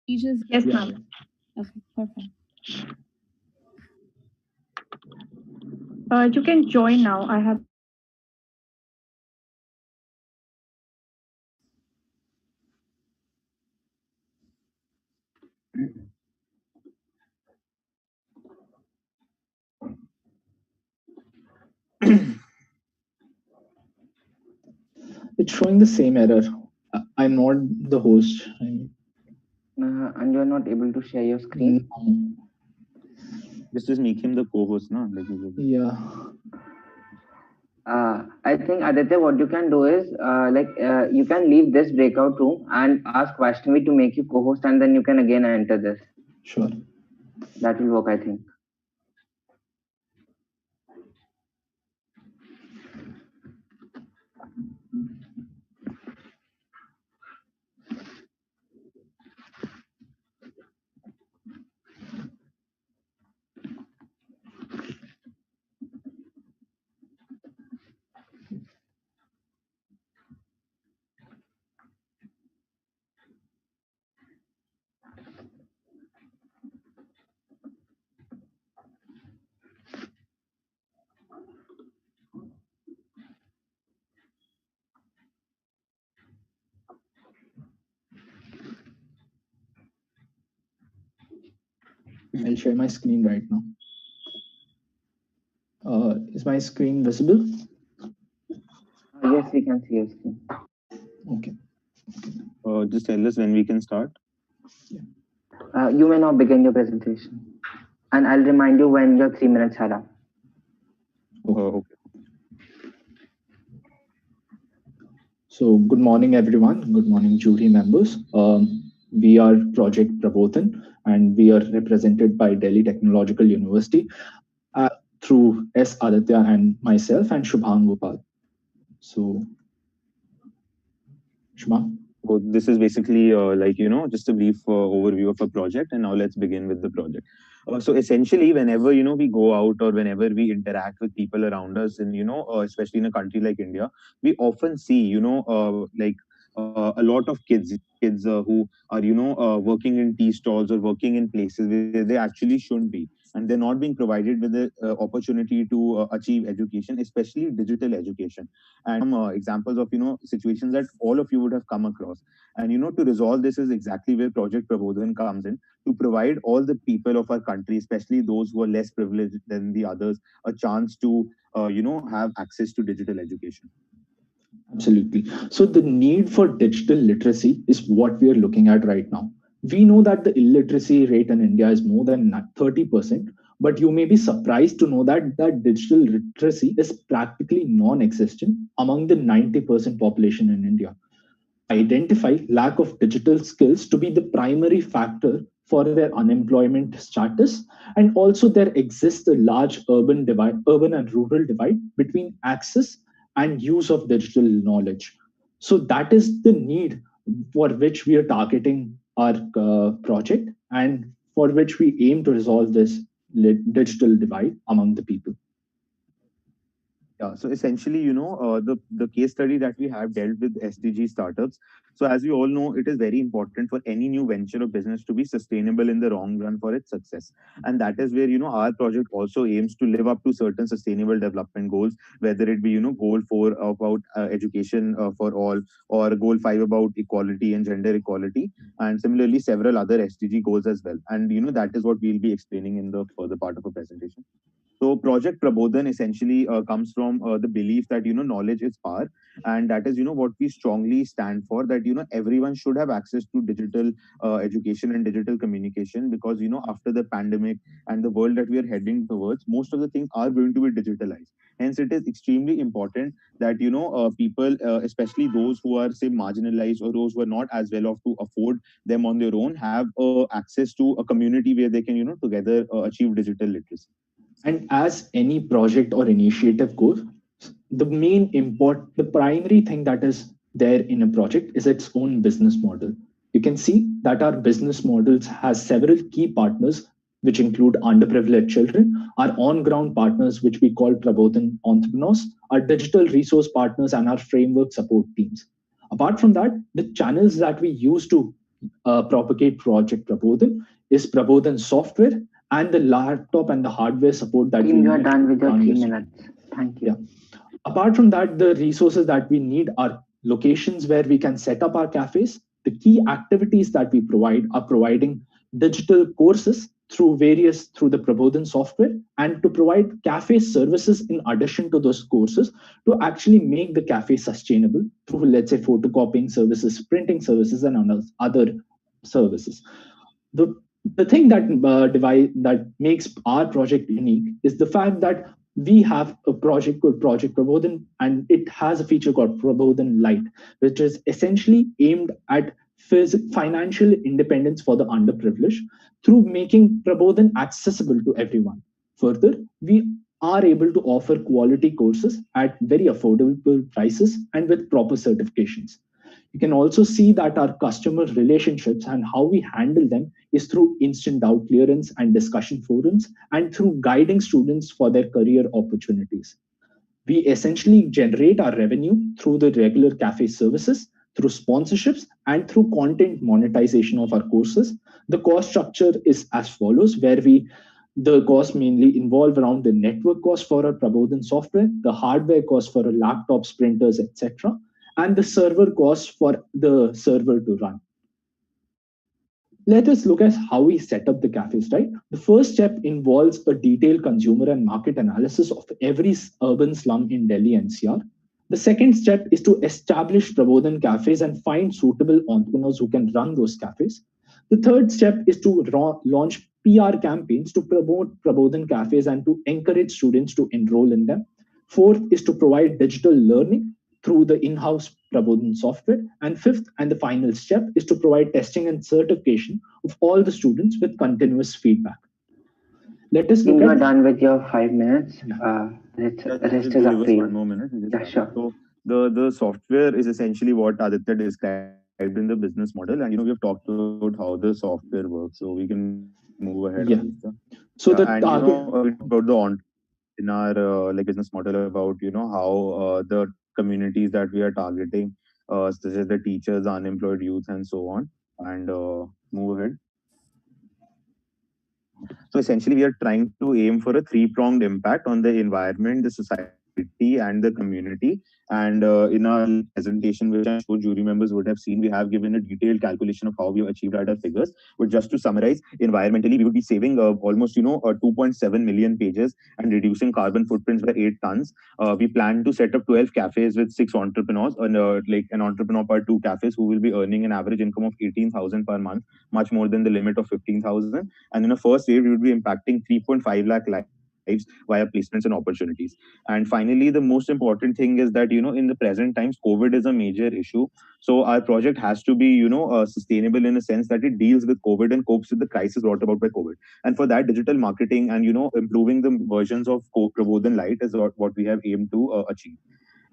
Yes, ma'am. Okay, perfect. You can join now. I have. It's showing the same error. I'm not the host. And you're not able to share your screen? Just make him the co-host, no? Yeah. I think Aditya, what you can do is you can leave this breakout room and ask Vaishnavi to make you co-host, and then you can again enter this. Sure. That will work, I think. I'll share my screen right now. Is my screen visible? Yes, we can see your screen. Okay. Just tell us when we can start. You may now begin your presentation, and I'll remind you when your 3 minutes are up. Okay. So, good morning, everyone. Good morning, jury members. We are Project Prabodhan, and we are represented by Delhi Technological University through S. Aditya and myself and Shubham Gopal. So, Shubham? So this is basically just a brief overview of a project, and now let's begin with the project. So essentially, whenever we go out or whenever we interact with people around us, and especially in a country like India, we often see a lot of kids who are working in tea stalls or working in places where they actually shouldn't be, and they're not being provided with the opportunity to achieve education, especially digital education. And examples of situations that all of you would have come across. And to resolve this is exactly where Project Prabodhan comes in, to provide all the people of our country, especially those who are less privileged than the others, a chance to have access to digital education. Absolutely. So the need for digital literacy is what we are looking at right now. We know that the illiteracy rate in India is more than 30%, but you may be surprised to know that digital literacy is practically non-existent among the 90% population in India. Identify lack of digital skills to be the primary factor for their unemployment status, and also there exists a large urban and rural divide between access and use of digital knowledge. So that is the need for which we are targeting our project, and for which we aim to resolve this digital divide among the people. Yeah, so essentially, the case study that we have dealt with SDG startups. So as we all know, it is very important for any new venture or business to be sustainable in the long run for its success. And that is where, our project also aims to live up to certain sustainable development goals, whether it be, goal 4 about education for all, or goal 5 about equality and gender equality, and similarly several other SDG goals as well. And, that is what we'll be explaining in the further part of our presentation. So Project Prabodhan essentially comes from the belief that knowledge is power, and that is what we strongly stand for. That everyone should have access to digital education and digital communication, because after the pandemic and the world that we are heading towards, most of the things are going to be digitalized. Hence, it is extremely important that people, especially those who are say marginalized or those who are not as well off to afford them on their own, have access to a community where they can together achieve digital literacy. And as any project or initiative goes, the primary thing that is there in a project is its own business model. You can see that our business models has several key partners, which include underprivileged children, our on-ground partners, which we call Prabodhan entrepreneurs, our digital resource partners, and our framework support teams. Apart from that, the channels that we use to propagate Project Prabodhan is Prabodhan software and the laptop and the hardware support that Team, we you are need done with to your run 3 this. minutes. Thank you. Yeah. Apart from that, the resources that we need are locations where we can set up our cafes. The key activities that we provide are providing digital courses through the Prabodhan software, and to provide cafe services in addition to those courses to actually make the cafe sustainable through, let's say, photocopying services, printing services, and other services. The the thing that makes our project unique is the fact that we have a project called Project Prabodhan, and it has a feature called Prabodhan Lite, which is essentially aimed at financial independence for the underprivileged through making Prabodhan accessible to everyone. Further, we are able to offer quality courses at very affordable prices and with proper certifications. You can also see that our customer relationships and how we handle them is through instant doubt clearance and discussion forums, and through guiding students for their career opportunities. We essentially generate our revenue through the regular cafe services, through sponsorships, and through content monetization of our courses. The cost structure is as follows, where the costs mainly involve around the network cost for our Prabodhan software, the hardware cost for our laptops, printers, etc., and the server cost for the server to run. Let us look at how we set up the cafes, right? The first step involves a detailed consumer and market analysis of every urban slum in Delhi NCR. The second step is to establish Prabodhan cafes and find suitable entrepreneurs who can run those cafes. The third step is to launch PR campaigns to promote Prabodhan cafes and to encourage students to enroll in them. Fourth is to provide digital learning through the in-house Prabodhan software. And fifth and the final step is to provide testing and certification of all the students with continuous feedback. Let us look You are done with your 5 minutes. Rest is up to you. 1 more minute. Yeah, sure. So the software is essentially what Aditya described in the business model, and we have talked about how the software works. So we can move ahead, Aditya. Yeah. So and the we target talked about in our business model about how the communities that we are targeting, such as the teachers, unemployed youth, and so on. And move ahead. So essentially, we are trying to aim for a three-pronged impact on the environment, the society, and the community. And in our presentation, which I'm sure jury members would have seen, we have given a detailed calculation of how we have achieved our figures. But just to summarize, environmentally, we would be saving almost 2.7 million pages and reducing carbon footprints by 8 tons. We plan to set up 12 cafes with 6 entrepreneurs, and like an entrepreneur per 2 cafes, who will be earning an average income of 18,000 per month, much more than the limit of 15,000. And in a first wave, we would be impacting 3.5 lakh lives via placements and opportunities. And finally, the most important thing is that in the present times, COVID is a major issue. So our project has to be sustainable in a sense that it deals with COVID and copes with the crisis brought about by COVID. And for that, digital marketing and improving the versions of Prabodhan Lite is what we have aimed to achieve.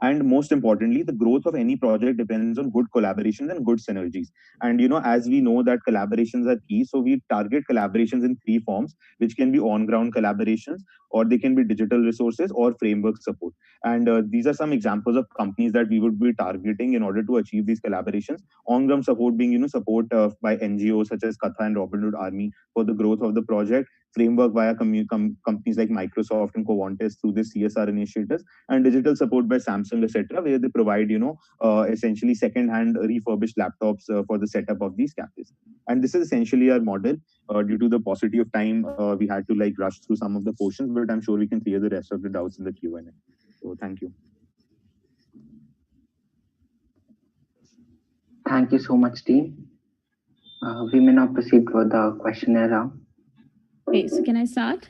And most importantly, the growth of any project depends on good collaborations and good synergies. And as we know that collaborations are key, so we target collaborations in 3 forms, which can be on ground collaborations, or they can be digital resources or framework support. And these are some examples of companies that we would be targeting in order to achieve these collaborations. On ground support being support by NGOs such as Katha and Robin Hood Army for the growth of the project, framework via companies like Microsoft and Covantes through the CSR initiatives, and digital support by Samsung, etc., where they provide essentially second-hand refurbished laptops for the setup of these cafes. And this is essentially our model. Due to the paucity of time, we had to rush through some of the portions, but I'm sure we can clear the rest of the doubts in the Q&A. So thank you. Thank you so much, team. We may now proceed with the questionnaire round. Okay, so can I start?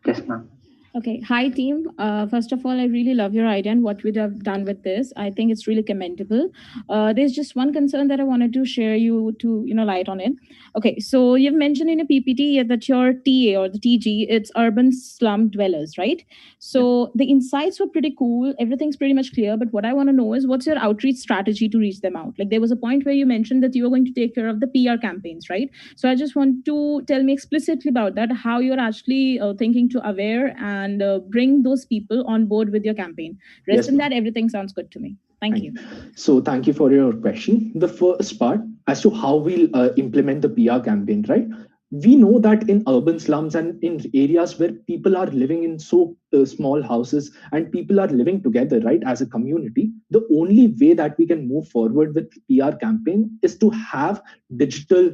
Yes, ma'am. Okay, hi team. First of all, I really love your idea and what we have done with this. I think it's really commendable. There's just one concern that I wanted to share you to light on it. Okay, so you've mentioned in a PPT that your TA or the TG, it's urban slum dwellers, right? So the insights were pretty cool. Everything's pretty much clear. But what I want to know is what's your outreach strategy to reach them out? Like there was a point where you mentioned that you were going to take care of the PR campaigns, right? So I just want to tell me explicitly about that, how you're actually thinking to aware and bring those people on board with your campaign. Rest Yes, in that, everything sounds good to me. Thank you. So thank you for your question. The first part, as to how we'll implement the PR campaign, right? We know that in urban slums and in areas where people are living in so small houses and people are living together, right, as a community, the only way that we can move forward with PR campaign is to have digital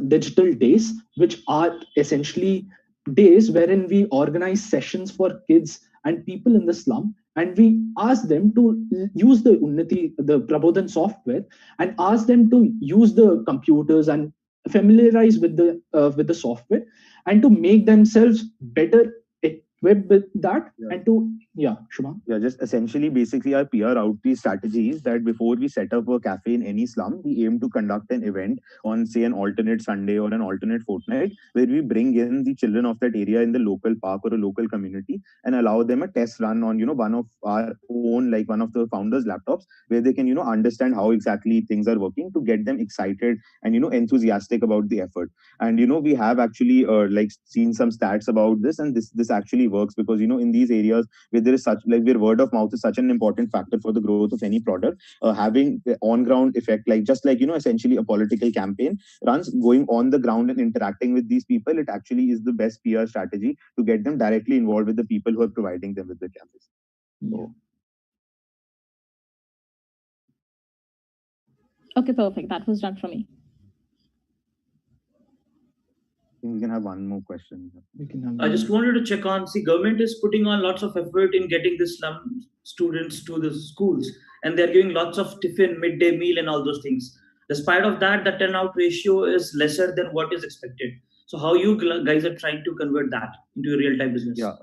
digital days, which are essentially days wherein we organize sessions for kids and people in the slum, and we ask them to use the Unnati, the Prabodhan software, and ask them to use the computers and familiarize with the software and to make themselves better equipped with that. Yeah. And to Shubham. Yeah, just essentially, basically, our PR outreach strategy is that before we set up a cafe in any slum, we aim to conduct an event on, say, an alternate Sunday or an alternate fortnight, where we bring in the children of that area in the local park or a local community and allow them a test run on, one of our own, like one of the founders' laptops, where they can, understand how exactly things are working to get them excited and, enthusiastic about the effort. And, we have actually like seen some stats about this, and this actually works because, in these areas where there is such like where word of mouth is such an important factor for the growth of any product, having the on ground effect, like just like essentially a political campaign runs, going on the ground and interacting with these people, it actually is the best PR strategy to get them directly involved with the people who are providing them with the campus. So, Okay, perfect. That was done for me. I think we can have one more question. I just wanted to check on. See, government is putting on lots of effort in getting the slum students to the schools, and they're giving lots of tiffin, midday meal, and all those things. Despite of that, the turnout ratio is lesser than what is expected. So, how you guys are trying to convert that into a real time business? Yeah.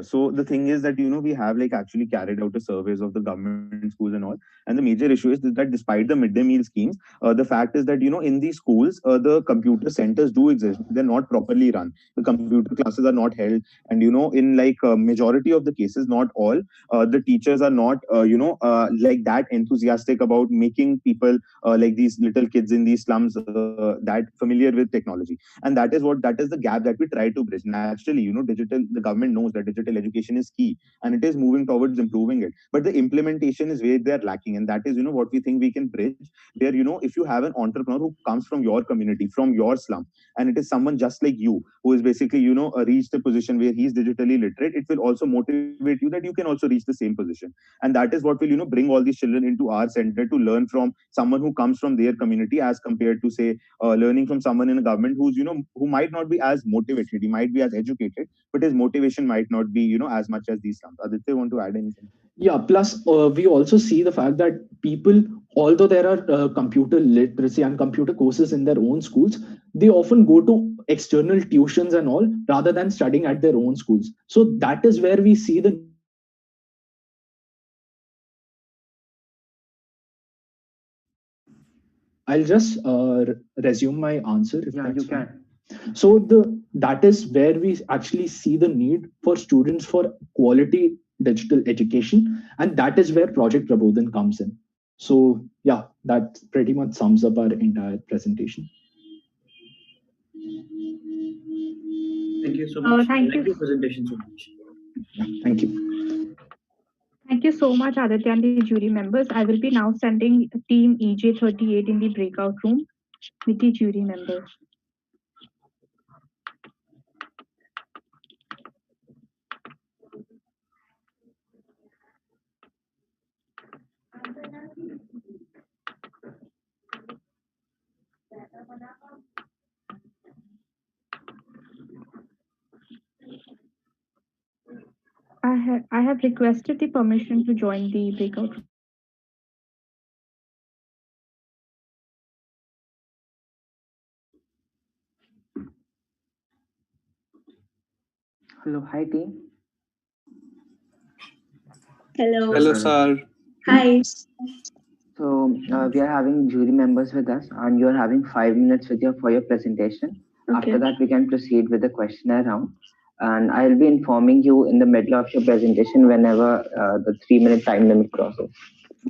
So the thing is that we have like actually carried out a surveys of the government schools and all, and the major issue is that despite the midday meal schemes, the fact is that in these schools, the computer centers do exist. They're not properly run. The computer classes are not held, and in like majority of the cases, not all, the teachers are not like that enthusiastic about making people like these little kids in these slums that familiar with technology. And that is the gap that we try to bridge. Naturally, digital the government knows that digital education is key, and it is moving towards improving it, but the implementation is where they're lacking, and that is what we think we can bridge, where if you have an entrepreneur who comes from your community, from your slum, and it is someone just like you who is basically reached a position where he's digitally literate, it will also motivate you that you can also reach the same position. And that is what will bring all these children into our center to learn from someone who comes from their community, as compared to, say, learning from someone in a government who's who might not be as motivated. He might be as educated, but his motivation might not be as much as these slums. Aditya, want to add anything? Yeah, plus we also see the fact that people, although there are computer literacy and computer courses in their own schools, they often go to external tuitions and all rather than studying at their own schools. So that is where we see the need for digital literacy and computer courses in their own schools. I'll just resume my answer if that's You fine. can. So that is where we actually see the need for students for quality digital education, and that is where Project Prabodhan comes in. So yeah, that pretty much sums up our entire presentation. Thank you so much. Thank I like you. your presentation so much. Yeah, thank you. Thank you so much, Aditya and the jury members. I will be now sending team EJ38 in the breakout room with the jury members. I have requested the permission to join the breakout room. Hello, hi team. Hello. Hello, sir. Hi. So we are having jury members with us, and you are having 5 minutes with for your presentation. Okay. After that, we can proceed with the questionnaire round. And I'll be informing you in the middle of your presentation whenever the 3 minute time limit crosses.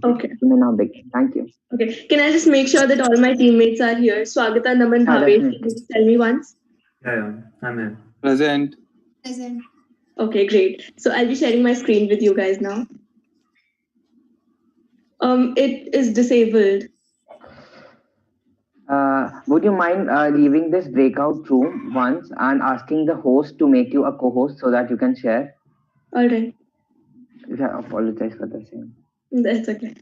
Okay. You may now begin. Thank you. Okay. Can I just make sure that all my teammates are here? Swagata, Naman, Bhavesh, definitely. can you just tell me once? Yeah, I'm here. Present. Present. Okay, great. So I'll be sharing my screen with you guys now. It is disabled. Would you mind leaving this breakout room once and asking the host to make you a co-host so that you can share? All right. Yeah, apologize for the same. That's okay.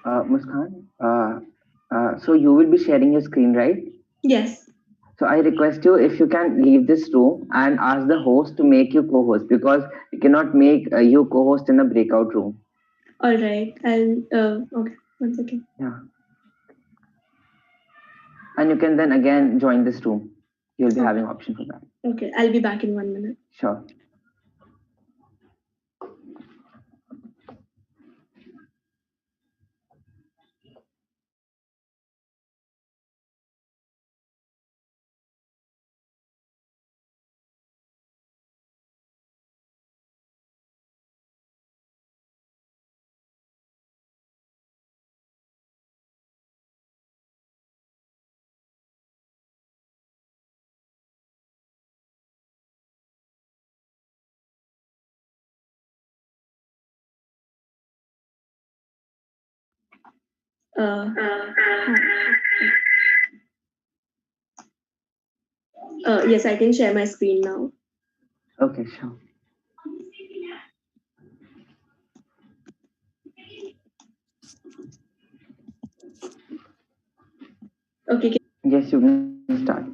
Muskan, so you will be sharing your screen, right? Yes. So I request you if you can leave this room and ask the host to make you co-host because we cannot make you co-host in the breakout room. All right. I'll. Okay. 1 second. Yeah. And you can then again join this room. You'll be having option for that. Okay. I'll be back in 1 minute. Sure. Yes, I can share my screen now. Okay, sure. Okay. Yes, you can start.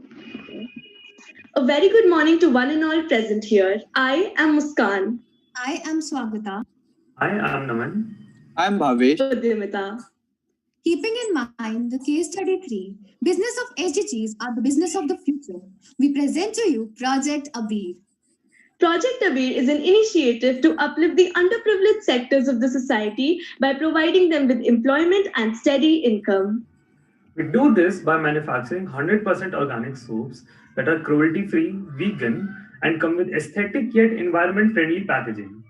A very good morning to one and all present here. I am Muskan. I am Swagata. I am Naman. I'm Bhavesh. Udimita. Keeping in mind the case study 3, business of SDGs are the business of the future, we present to you Project Abir. Project Abir is an initiative to uplift the underprivileged sectors of the society by providing them with employment and steady income. We do this by manufacturing 100% organic soaps that are cruelty free, vegan, and come with aesthetic yet environment friendly packaging.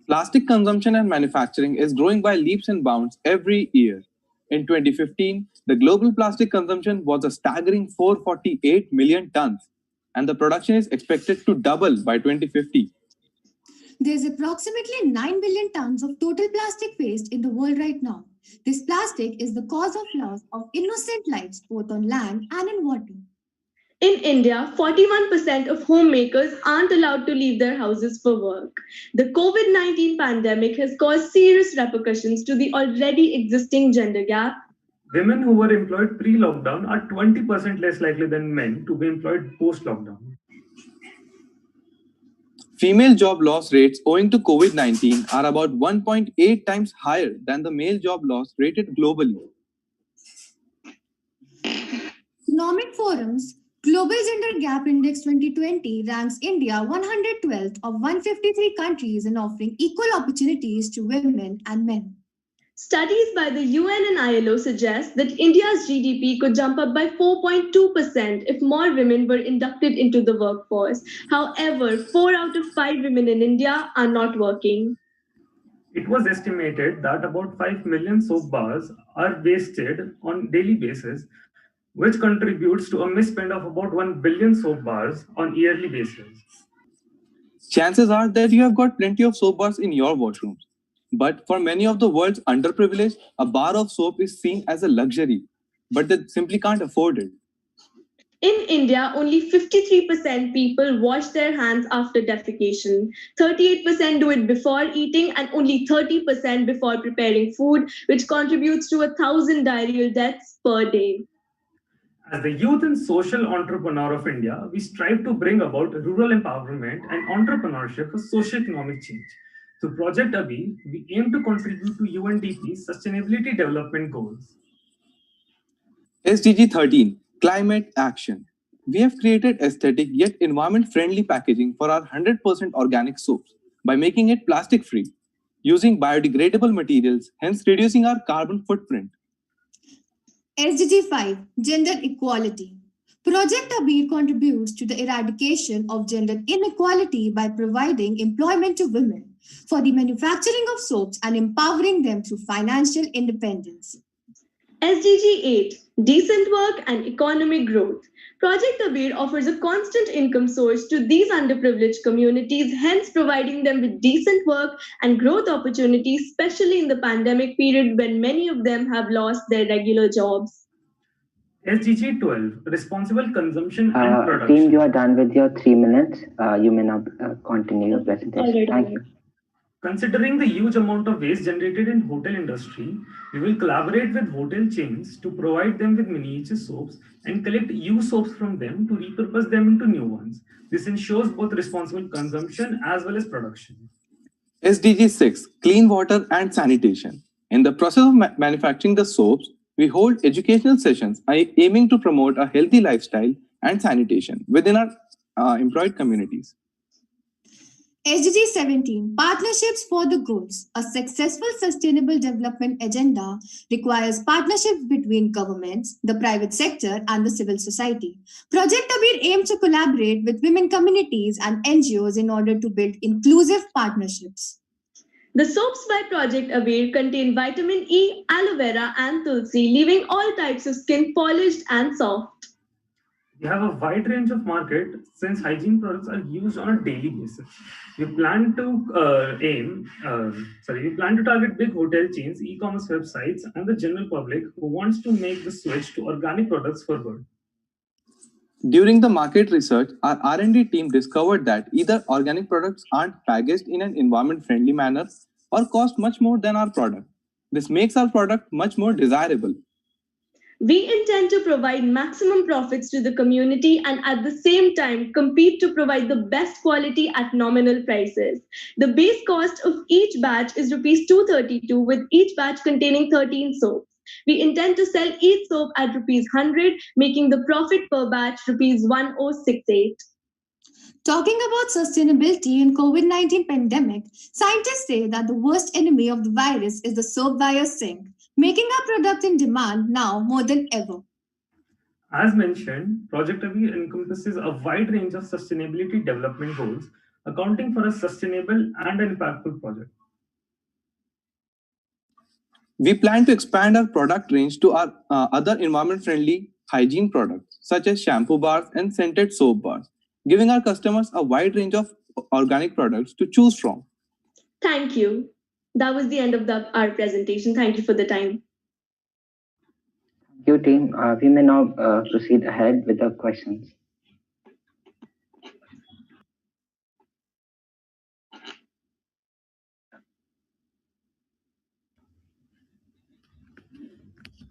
Plastic consumption and manufacturing is growing by leaps and bounds every year. In 2015, the global plastic consumption was a staggering 448 million tons, and the production is expected to double by 2050. There's approximately 9 billion tons of total plastic waste in the world right now. This plastic is the cause of loss of innocent lives both on land and in water. In India, 41% of homemakers aren't allowed to leave their houses for work. The COVID 19 pandemic has caused serious repercussions to the already existing gender gap. Women who were employed pre lockdown are 20% less likely than men to be employed post lockdown. Female job loss rates owing to COVID 19 are about 1.8 times higher than the male job loss rated globally. Economic Forum's Global Gender Gap Index 2020 ranks India 112th of 153 countries in offering equal opportunities to women and men. Studies by the UN and ILO suggest that India's GDP could jump up by 4.2% if more women were inducted into the workforce. However, 4 out of 5 women in India are not working. It was estimated that about 5 million soap bars are wasted on daily basis, which contributes to a misspend of about 1 billion soap bars on yearly basis. Chances are that you have got plenty of soap bars in your washrooms. But for many of the world's underprivileged, a bar of soap is seen as a luxury, but they simply can't afford it. In India, only 53% people wash their hands after defecation. 38% do it before eating and only 30% before preparing food, which contributes to 1,000 diarrheal deaths per day. As the youth and social entrepreneur of India, we strive to bring about rural empowerment and entrepreneurship for socio-economic change. Through Project Abhi, we aim to contribute to UNDP's Sustainability Development Goals. SDG 13, Climate Action. We have created aesthetic yet environment-friendly packaging for our 100% organic soaps by making it plastic-free, using biodegradable materials, hence reducing our carbon footprint. SDG 5, Gender Equality. Project Abir contributes to the eradication of gender inequality by providing employment to women, for the manufacturing of soaps and empowering them through financial independence. SDG 8, decent work and economic growth. Project Abir offers a constant income source to these underprivileged communities, hence providing them with decent work and growth opportunities, especially in the pandemic period when many of them have lost their regular jobs. SDG 12, responsible consumption and production. Team, you are done with your 3 minutes. You may now continue your presentation. Thank you. Considering the huge amount of waste generated in hotel industry, we will collaborate with hotel chains to provide them with miniature soaps and collect used soaps from them to repurpose them into new ones. This ensures both responsible consumption as well as production. SDG 6, clean water and sanitation. In the process of manufacturing the soaps, we hold educational sessions aiming to promote a healthy lifestyle and sanitation within our employed communities. SDG 17, Partnerships for the Goals. A successful sustainable development agenda requires partnerships between governments, the private sector, and the civil society. Project Abir aims to collaborate with women communities and NGOs in order to build inclusive partnerships. The soaps by Project Abir contain vitamin E, aloe vera, and tulsi, leaving all types of skin polished and soft. We have a wide range of market since hygiene products are used on a daily basis. We plan to target big hotel chains, e-commerce websites, and the general public who wants to make the switch to organic products for good. During the market research, our R&D team discovered that either organic products aren't packaged in an environment-friendly manner or cost much more than our product. This makes our product much more desirable. We intend to provide maximum profits to the community and at the same time compete to provide the best quality at nominal prices. The base cost of each batch is Rs 232 with each batch containing 13 soaps. We intend to sell each soap at Rs 100, making the profit per batch Rs 1068. Talking about sustainability in COVID-19 pandemic, scientists say that the worst enemy of the virus is the soap via sink, making our product in demand now more than ever. As mentioned, Project Abir encompasses a wide range of sustainability development goals, accounting for a sustainable and impactful project. We plan to expand our product range to our other environment-friendly hygiene products, such as shampoo bars and scented soap bars, giving our customers a wide range of organic products to choose from. Thank you. That was the end of our presentation. Thank you for the time. Thank you, team. We may now proceed ahead with the questions.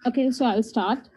Okay, so I'll start.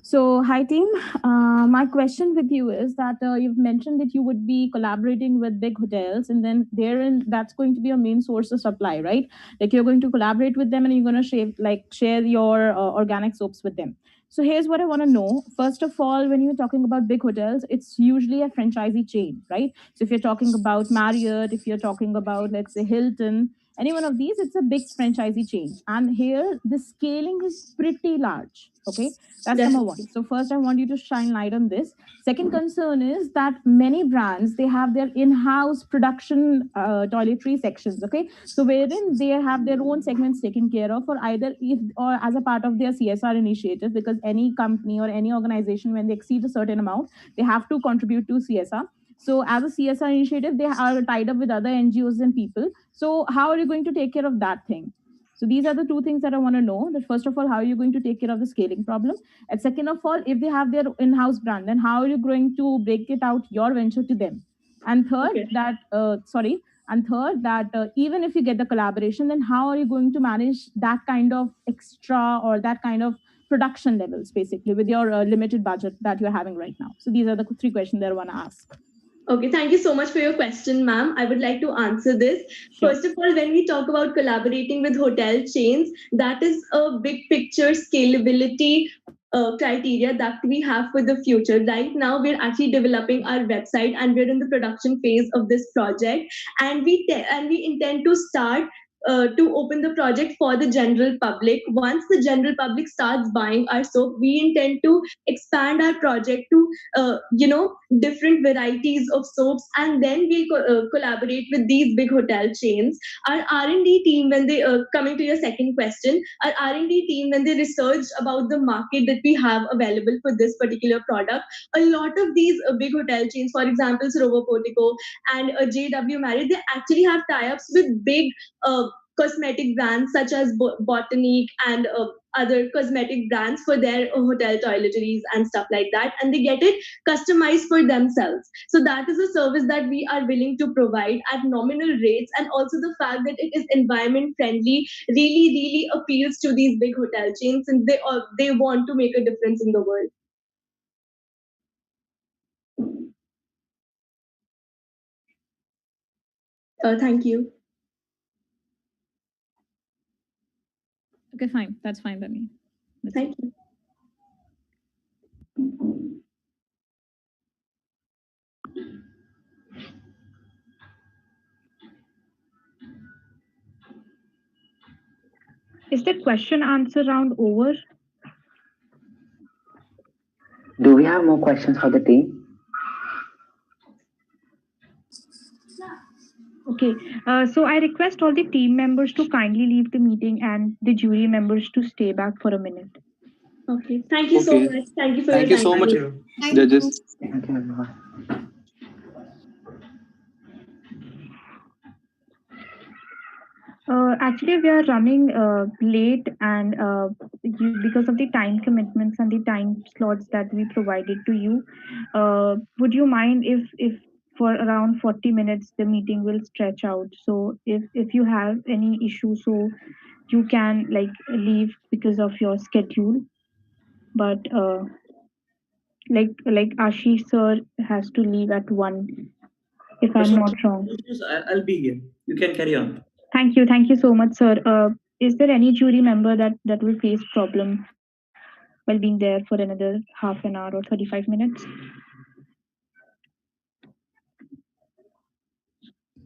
So, hi team. My question with you is that you've mentioned that you would be collaborating with big hotels, and then therein that's going to be a main source of supply, right? Like you're going to collaborate with them, and you're going to share your organic soaps with them. So here's what I want to know. First of all, when you're talking about big hotels, it's usually a franchisee chain, right? So if you're talking about Marriott, if you're talking about, let's say, Hilton, any one of these, it's a big franchisee chain. And here, the scaling is pretty large, okay? That's number one. So first, I want you to shine light on this. Second concern is that many brands, they have their in-house production toiletry sections, okay? So wherein they have their own segments taken care of, or either or as a part of their CSR initiative, because any company or any organization, when they exceed a certain amount, they have to contribute to CSR. So as a CSR initiative, they are tied up with other NGOs and people. So how are you going to take care of that thing? So these are the two things that I want to know. That first of all, how are you going to take care of the scaling problem? And second of all, if they have their in-house brand, then how are you going to break it out your venture to them? And third, even if you get the collaboration, then how are you going to manage that kind of extra or that kind of production levels, basically, with your limited budget that you're having right now? So these are the three questions that I want to ask. Okay, thank you so much for your question, ma'am. I would like to answer this. Sure. First of all, when we talk about collaborating with hotel chains, that is a big picture scalability criteria that we have for the future. Right now, we're actually developing our website and we're in the production phase of this project. And we intend to start to open the project for the general public. Once the general public starts buying our soap, we intend to expand our project to different varieties of soaps, and then we'll collaborate with these big hotel chains. Our R&D team, when they coming to your second question, our R&D team, when they researched about the market that we have available for this particular product, a lot of these big hotel chains, for example Srovo Portico and JW Marriott, they actually have tie-ups with big cosmetic brands such as Botanique and other cosmetic brands for their hotel toiletries and stuff like that, and they get it customized for themselves. So that is a service that we are willing to provide at nominal rates, and also the fact that it is environment friendly really appeals to these big hotel chains, and they want to make a difference in the world. Thank you. Okay, fine. That's fine by me. Thank you. Is the question answer round over? Do we have more questions for the team? Okay, so I request all the team members to kindly leave the meeting and the jury members to stay back for a minute. Okay, thank you so much. Thank you for your time. Thank you so much, judges. Thank you, everyone. Actually, we are running late, and because of the time commitments and the time slots that we provided to you, would you mind if for around 40 minutes the meeting will stretch out? So if you have any issue, so you can like leave because of your schedule, but like Ashish sir has to leave at 1, if I'm not wrong. I'll be here. You can carry on. Thank you so much, sir. Is there any jury member that will face problem while being there for another half an hour or 35 minutes?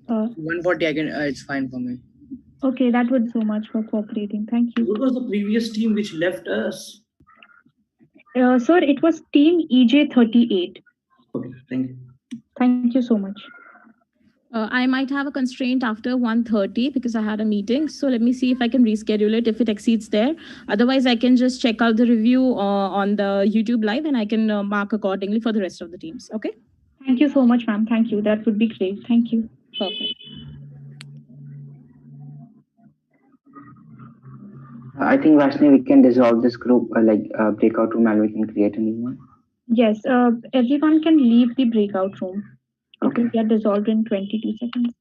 140, I can. It's fine for me. Okay, that would so much for cooperating. Thank you. What was the previous team which left us? Sir, it was team EJ38. Okay, thank you. Thank you so much. I might have a constraint after 1:30 because I had a meeting. So let me see if I can reschedule it if it exceeds there. Otherwise, I can just check out the review on the YouTube live, and I can mark accordingly for the rest of the teams. Okay? Thank you so much, ma'am. Thank you. That would be great. Thank you. Perfect. I think Vaishnavi, we can dissolve this group, breakout room, and we can create a new one. Yes, everyone can leave the breakout room. Okay. It will get dissolved in 22 seconds.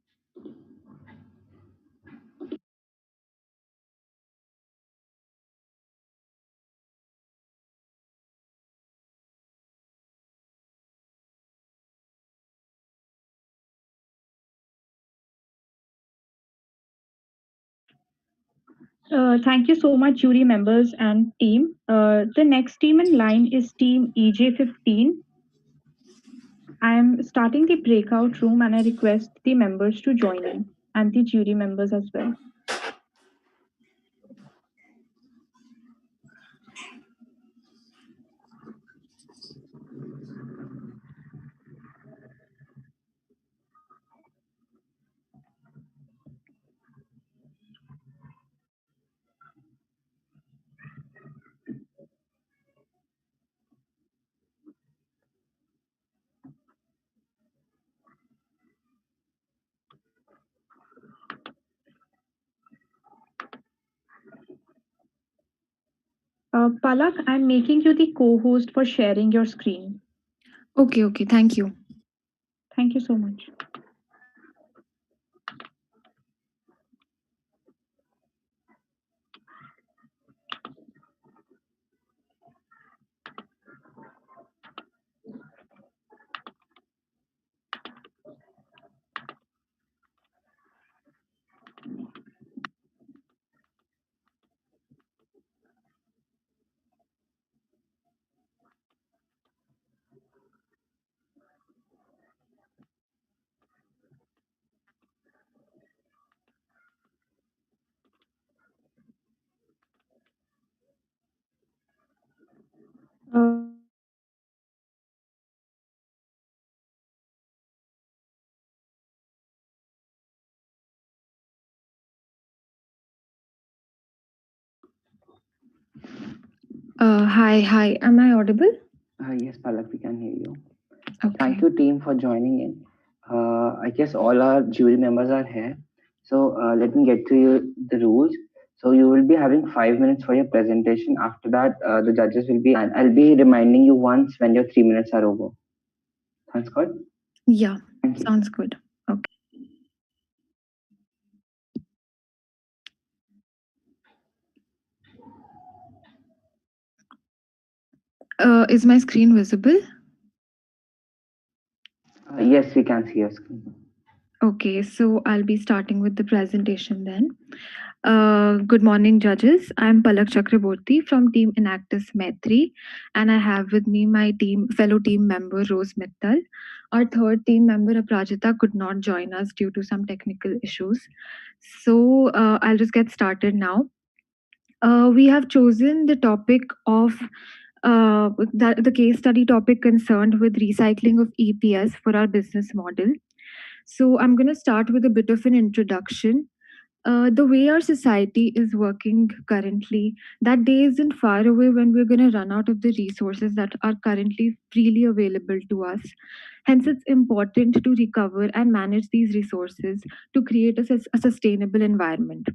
Thank you so much, jury members and team. The next team in line is team EJ15. I am starting the breakout room, and I request the members to join in, and the jury members as well. Palak, I'm making you the co-host for sharing your screen. Okay, thank you. Thank you so much. Hi. Am I audible? Yes, Palak, we can hear you. Thank Okay. you, team, for joining in. I guess all our jury members are here. So let me get to you the rules. So you will be having 5 minutes for your presentation. After that, the judges will be, and I'll be reminding you once when your 3 minutes are over. Sounds good? Yeah, Thank you. sounds good. Okay. Is my screen visible? Yes, we can see your screen. Okay, so I'll be starting with the presentation then. Good morning, judges. I'm Palak Chakraborty from Team Enactus Maitri, and I have with me my fellow team member Rose Mittal. Our third team member Aprajita could not join us due to some technical issues. So I'll just get started now. We have chosen the topic of the case study topic concerned with recycling of EPS for our business model. So I'm going to start with a bit of an introduction. The way our society is working currently, that day isn't far away when we're going to run out of the resources that are currently freely available to us. Hence, it's important to recover and manage these resources to create a sustainable environment.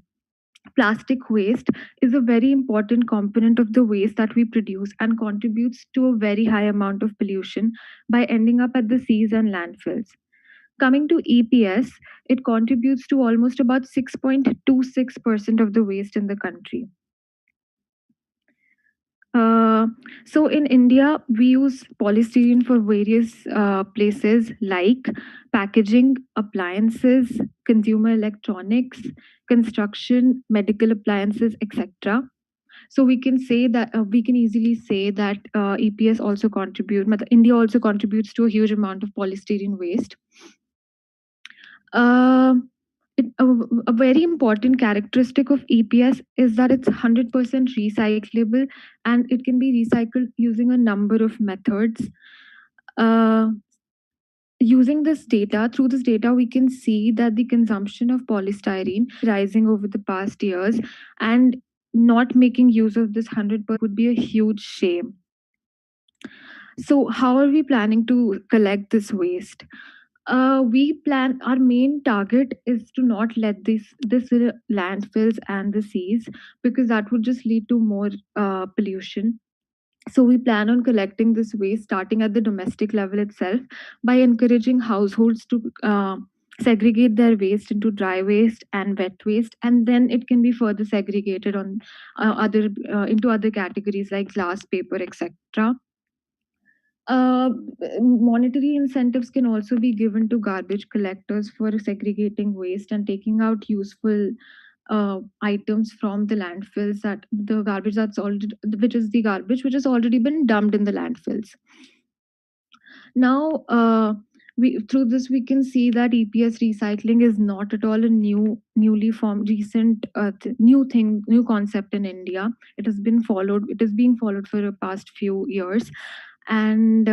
Plastic waste is a very important component of the waste that we produce and contributes to a very high amount of pollution by ending up at the seas and landfills. Coming to EPS, it contributes to almost about 6.26% of the waste in the country. So in India, we use polystyrene for various places like packaging, appliances, consumer electronics, construction, medical appliances, etc. So we can say that we can easily say that EPS also India also contributes to a huge amount of polystyrene waste. Uh, a very important characteristic of EPS is that it's 100% recyclable and it can be recycled using a number of methods. Uh, through this data, we can see that the consumption of polystyrene rising over the past years, and not making use of this 100% would be a huge shame. So, how are we planning to collect this waste? Our main target is to not let this landfills and the seas, because that would just lead to more pollution. So we plan on collecting this waste starting at the domestic level itself by encouraging households to segregate their waste into dry waste and wet waste, and then it can be further segregated on other into other categories like glass, paper, etc. uh, Monetary incentives can also be given to garbage collectors for segregating waste and taking out useful items from the landfills, that the garbage that's already which is the garbage which has already been dumped in the landfills. Now, we through this we can see that EPS recycling is not at all a newly formed recent new concept in India. It has been followed. It is being followed for the past few years, and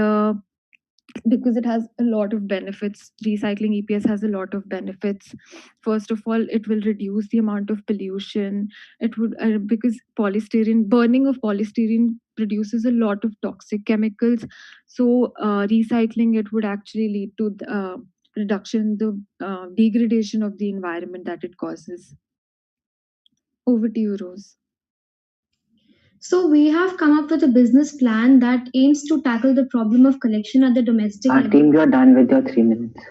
because it has a lot of benefits. Recycling EPS has a lot of benefits. First of all, it will reduce the amount of pollution. It would because polystyrene burning of polystyrene produces a lot of toxic chemicals. So recycling it would actually lead to the, reduction in the degradation of the environment that it causes. Over to you, Rose. So we have come up with a business plan that aims to tackle the problem of collection at the domestic Our level. team, you are done with your 3 minutes.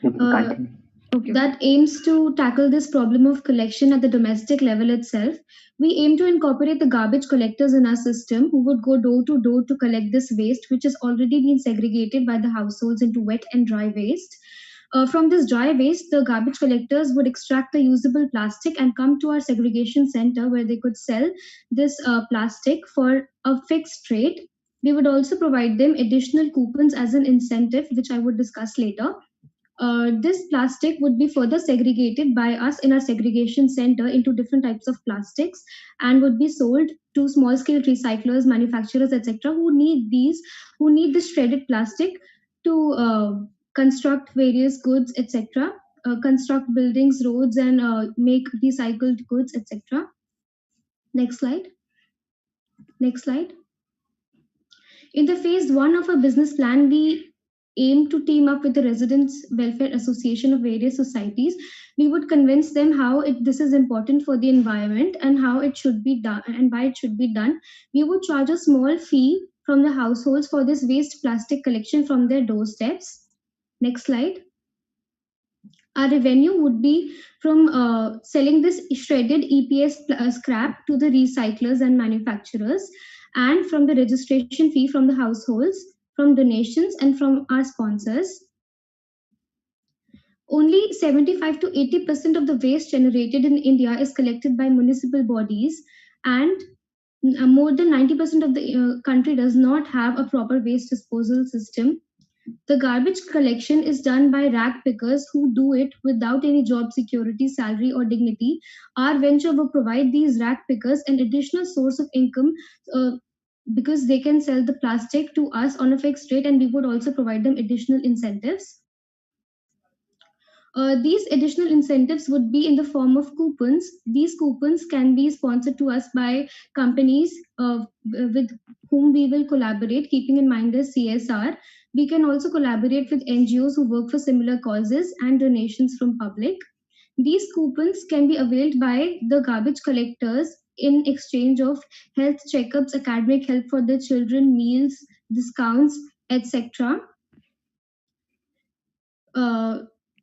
You can Uh, continue. that aims to tackle this problem of collection at the domestic level itself. We aim to incorporate the garbage collectors in our system who would go door to door to collect this waste, which has already been segregated by the households into wet and dry waste. From this dry waste, the garbage collectors would extract the usable plastic and come to our segregation center where they could sell this plastic for a fixed rate. We would also provide them additional coupons as an incentive, which I would discuss later. This plastic would be further segregated by us in our segregation center into different types of plastics and would be sold to small scale recyclers, manufacturers, etc., who need this shredded plastic to construct various goods, etc., construct buildings, roads, and make recycled goods, etc. Next slide. Next slide. In the phase one of our business plan, we aim to team up with the Residents Welfare Association of various societies. We would convince them how this is important for the environment and how it should be done and why it should be done. We would charge a small fee from the households for this waste plastic collection from their doorsteps. Next slide. Our revenue would be from selling this shredded EPS scrap to the recyclers and manufacturers, and from the registration fee from the households, from donations, and from our sponsors. Only 75 to 80% of the waste generated in India is collected by municipal bodies, and more than 90% of the country does not have a proper waste disposal system. The garbage collection is done by rag pickers who do it without any job security, salary, or dignity. Our venture will provide these rag pickers an additional source of income because they can sell the plastic to us on a fixed rate, and we would also provide them additional incentives. These additional incentives would be in the form of coupons. These coupons can be sponsored to us by companies with whom we will collaborate, keeping in mind the CSR. We can also collaborate with NGOs who work for similar causes and donations from public. These coupons can be availed by the garbage collectors in exchange of health checkups, academic help for the children, meals, discounts, etc.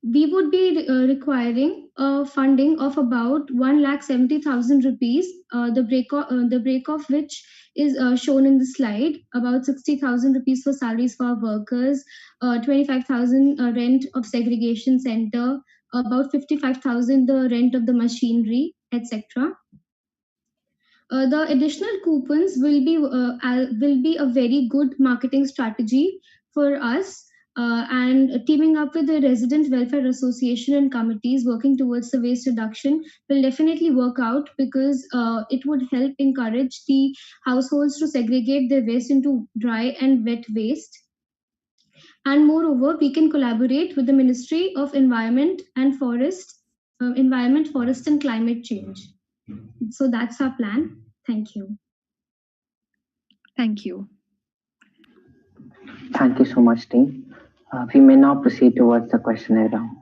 We would be requiring funding of about 1,70,000 rupees, the break of which is shown in the slide. About 60,000 rupees for salaries for our workers, 25,000 rent of segregation center, about 55,000 the rent of the machinery, etc. The additional coupons will be a very good marketing strategy for us, and teaming up with the Resident Welfare Association and committees working towards the waste reduction will definitely work out, because it would help encourage the households to segregate their waste into dry and wet waste. And moreover, we can collaborate with the Ministry of Environment, Forest and Climate Change. So that's our plan. Thank you. Thank you. Thank you so much, team. We may now proceed towards the questionnaire round.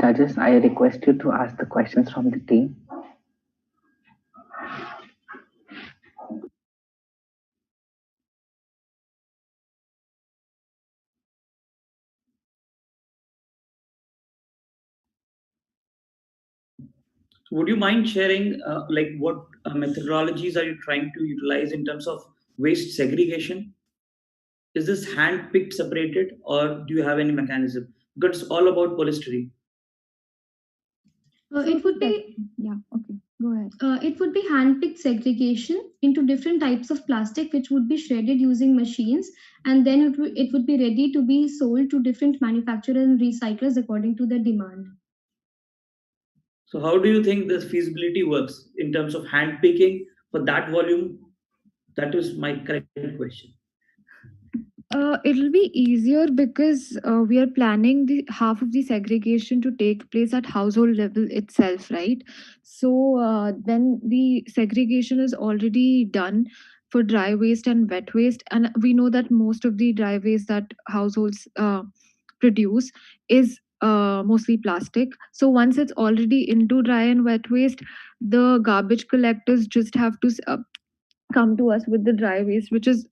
Judges, I request you to ask the questions from the team. Would you mind sharing like what methodologies are you trying to utilize in terms of waste segregation? Is this hand-picked separated, or do you have any mechanism? Because it's all about polystyrene. It would be Go ahead. It would be hand-picked segregation into different types of plastic, which would be shredded using machines, and then it would be ready to be sold to different manufacturers and recyclers according to their demand. So how do you think this feasibility works in terms of hand picking for that volume? That is my correct question. It'll be easier because we are planning the half of the segregation to take place at household level itself, right? So then the segregation is already done for dry waste and wet waste, and we know that most of the dry waste that households produce is mostly plastic. So once it's already into dry and wet waste, the garbage collectors just have to come to us with the dry waste, which is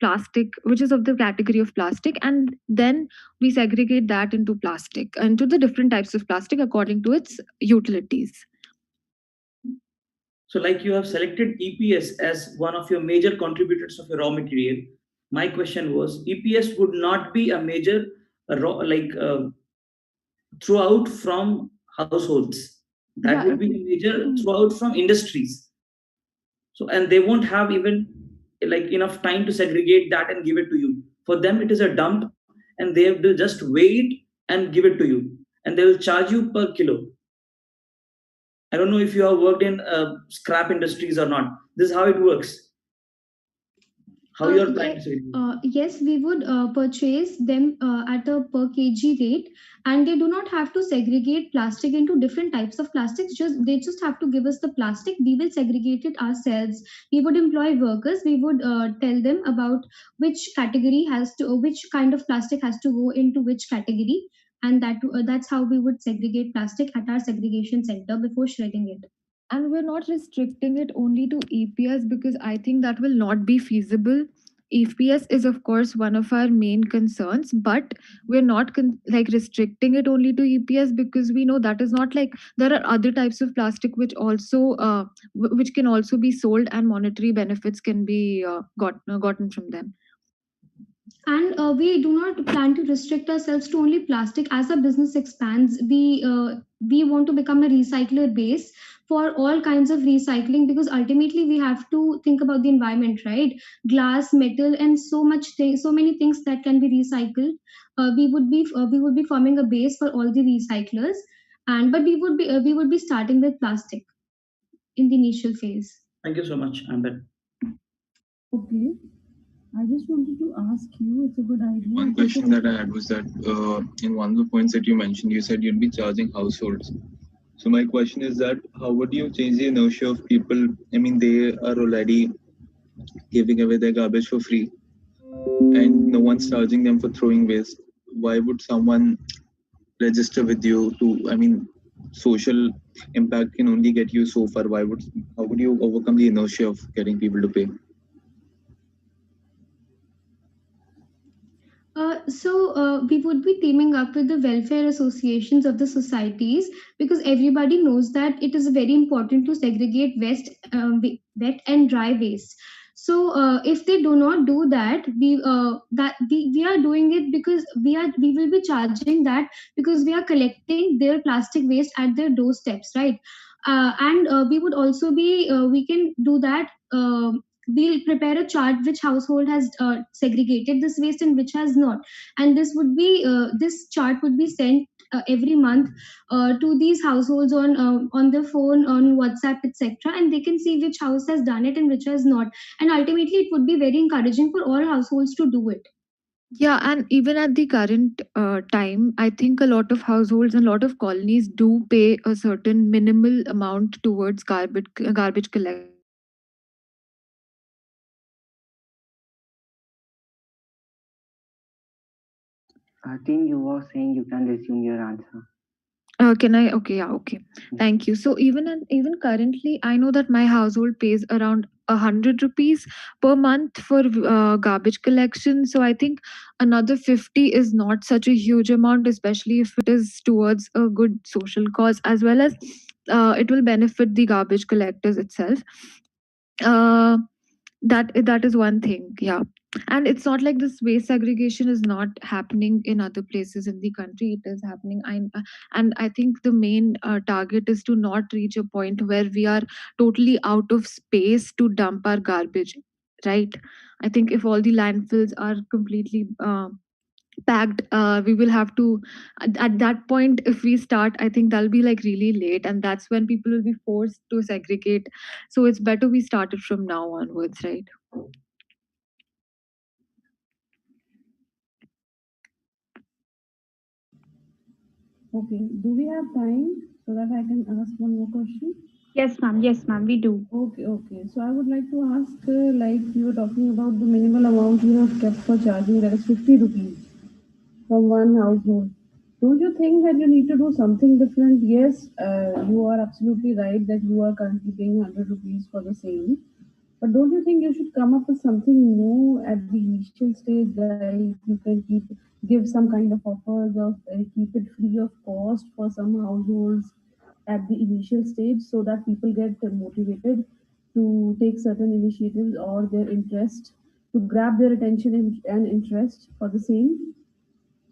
plastic, which is of the category of plastic, and then we segregate that into plastic, into the different types of plastic according to its utilities. So like you have selected EPS as one of your major contributors of your raw material. My question was, EPS would not be a major throughout from households. That would be a major throughout from industries. So, and they won't have even like enough time to segregate that and give it to you. For them, it is a dump, and they will just wait and give it to you, and they will charge you per kilo. I don't know if you have worked in scrap industries or not. This is how it works. How you are planning to segregate? Yes, we would purchase them at a per kg rate, and they do not have to segregate plastic into different types of plastics. Just they just have to give us the plastic. We will segregate it ourselves. We would employ workers. We would tell them about which category has to, which kind of plastic has to go into which category, and that's how we would segregate plastic at our segregation center before shredding it. And we're not restricting it only to EPS because I think that will not be feasible. EPS is of course one of our main concerns, but we're not like restricting it only to EPS because we know that is not like there are other types of plastic which also which can also be sold and monetary benefits can be gotten from them. And we do not plan to restrict ourselves to only plastic. As our business expands, we want to become a recycler base for all kinds of recycling, because ultimately we have to think about the environment, right? Glass, metal, and so many things that can be recycled. We would be forming a base for all the recyclers, and but we would be starting with plastic in the initial phase. Thank you so much, Amber. Okay. I just wanted to ask you, it's a good idea. One question that I had was that in one of the points that you mentioned, you said you'd be charging households. So my question is that how would you change the inertia of people? I mean, they are already giving away their garbage for free, and no one's charging them for throwing waste. Why would someone register with you to? I mean, social impact can only get you so far. How would you overcome the inertia of getting people to pay? We would be teaming up with the welfare associations of the societies, because everybody knows that it is very important to segregate wet and dry waste. So if they do not do that, we are doing it because we will be charging that, because we are collecting their plastic waste at their doorsteps, right? And we would also be we can do that. We'll prepare a chart which household has segregated this waste and which has not, and this chart would be sent every month to these households on their phone, on WhatsApp, etc., and they can see which house has done it and which has not, and ultimately it would be very encouraging for all households to do it. Yeah, and even at the current time, I think a lot of households and a lot of colonies do pay a certain minimal amount towards garbage collection. So I think that is one thing that we can do to Team, you were saying you can resume your answer. Can I? Okay, yeah, okay. Thank you. So even currently, I know that my household pays around 100 rupees per month for garbage collection. So I think another 50 is not such a huge amount, especially if it is towards a good social cause, as well as it will benefit the garbage collectors itself. Uh, that is one thing, yeah. And it's not like this waste segregation is not happening in other places in the country. It is happening. And I think the main target is to not reach a point where we are totally out of space to dump our garbage, right? I think if all the landfills are completely packed, we will have to at that point, if we start, I think that'll be like really late, and that's when people will be forced to segregate. So it's better we start it from now onwards, right? Okay, do we have time so that I can ask one more question? Yes, ma'am. Yes, ma'am. We do. Okay. So I would like to ask, like you were talking about the minimal amount you have kept for charging, that is 50 rupees from one household. Don't you think that you need to do something different? Yes, you are absolutely right that you are currently paying 100 rupees for the same. But don't you think you should come up with something new at the initial stage? Like you can give some kind of offers of keep it free of cost for some households at the initial stage, so that people get motivated to take certain initiatives or their interest to grab their attention and interest for the same.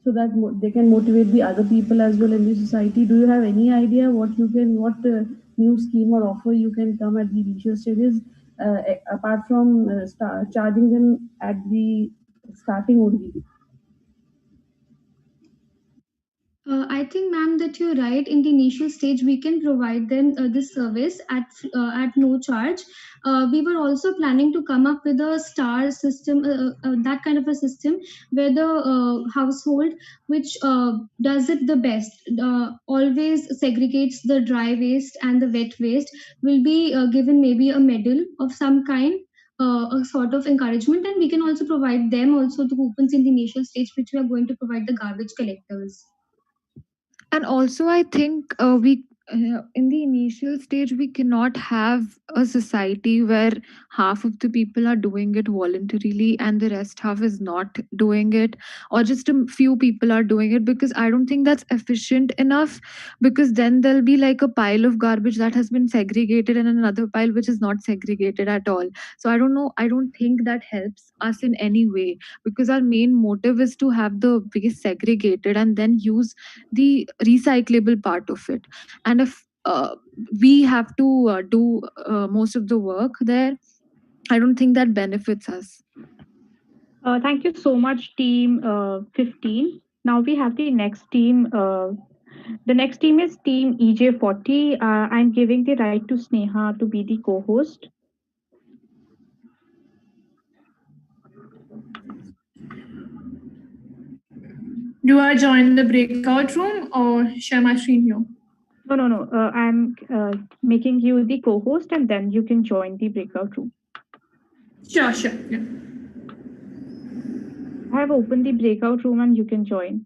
so that they can motivate the other people as well in the society? Do you have any idea what new scheme or offer you can come at the initial stages, apart from charging them at the starting only? I think, ma'am, that you're right. In the initial stage, we can provide them this service at no charge. We were also planning to come up with a star system, that kind of a system where the household which does it the best, always segregates the dry waste and the wet waste, will be given maybe a medal of some kind. A sort of encouragement, and we can also provide them also the coupons in the initial stage, which we are going to provide the garbage collectors. And also, I think we in the initial stage we cannot have a society where half of the people are doing it voluntarily and the rest half is not doing it, or just a few people are doing it, because I don't think that's efficient enough. Because then there'll be like a pile of garbage that has been segregated and another pile which is not segregated at all. So I don't know, I don't think that helps us in any way, because our main motive is to have the waste segregated and then use the recyclable part of it. And if we have to do most of the work there, I don't think that benefits us. Thank you so much, team 15. Now we have the next team. The next team is team EJ40. I'm giving the right to Sneha to be the co-host. Do I join the breakout room or share my screen here? No. I'm making you the co-host, and then you can join the breakout room. Sure. Yeah. I have opened the breakout room, and you can join.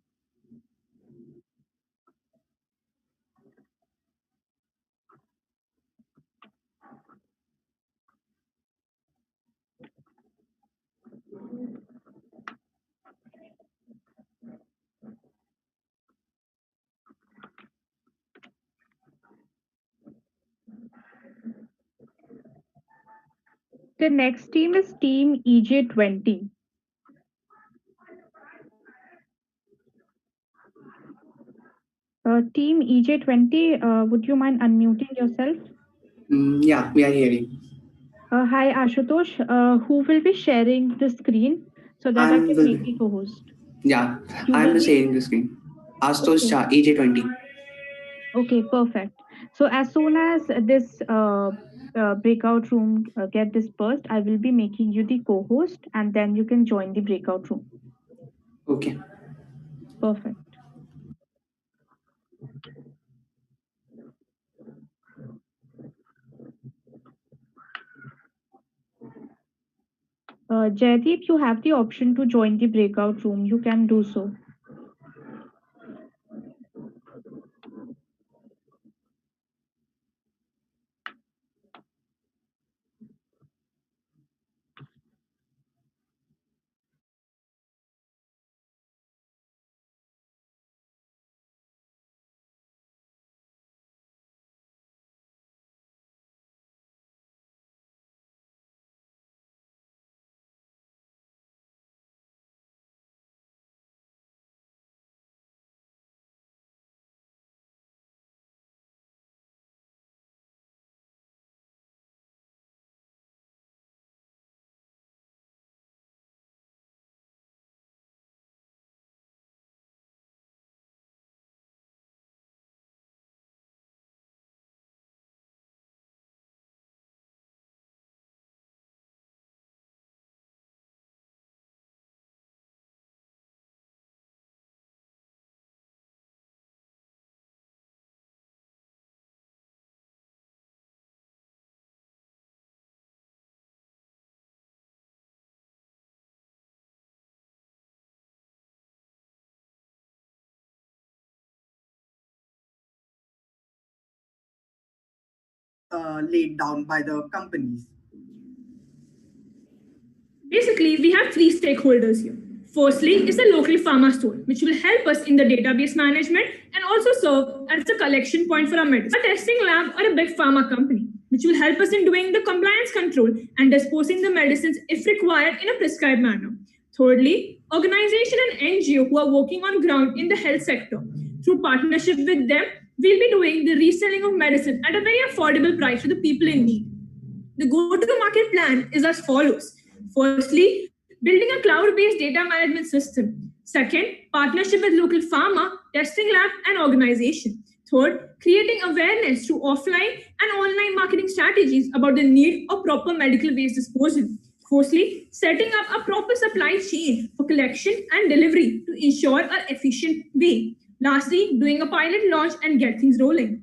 The next team is team EJ20. Team EJ20, would you mind unmuting yourself? Yeah, we are hearing. Hi, Ashutosh. Who will be sharing the screen so that I can make the co-host? Yeah, I'm sharing the screen. Astos EJ20. Okay, perfect. So as soon as this breakout room get dispersed, I will be making you the co-host, and then you can join the breakout room. Okay. Perfect. Jaideep, you have the option to join the breakout room. You can do so. Laid down by the companies. Basically, we have three stakeholders here. Firstly, is the local pharma store, which will help us in the database management and also serve as a collection point for our medicines. A testing lab or a big pharma company, which will help us in doing the compliance control and disposing the medicines if required in a prescribed manner. Thirdly, organization and NGO who are working on ground in the health sector. Through partnership with them, we'll be doing the reselling of medicine at a very affordable price to the people in need. The go-to-market plan is as follows. Firstly, building a cloud-based data management system. Second, partnership with local pharma, testing lab, and organization. Third, creating awareness through offline and online marketing strategies about the need of proper medical waste disposal. Fourthly, setting up a proper supply chain for collection and delivery to ensure an efficient way. Lastly, doing a pilot launch and get things rolling.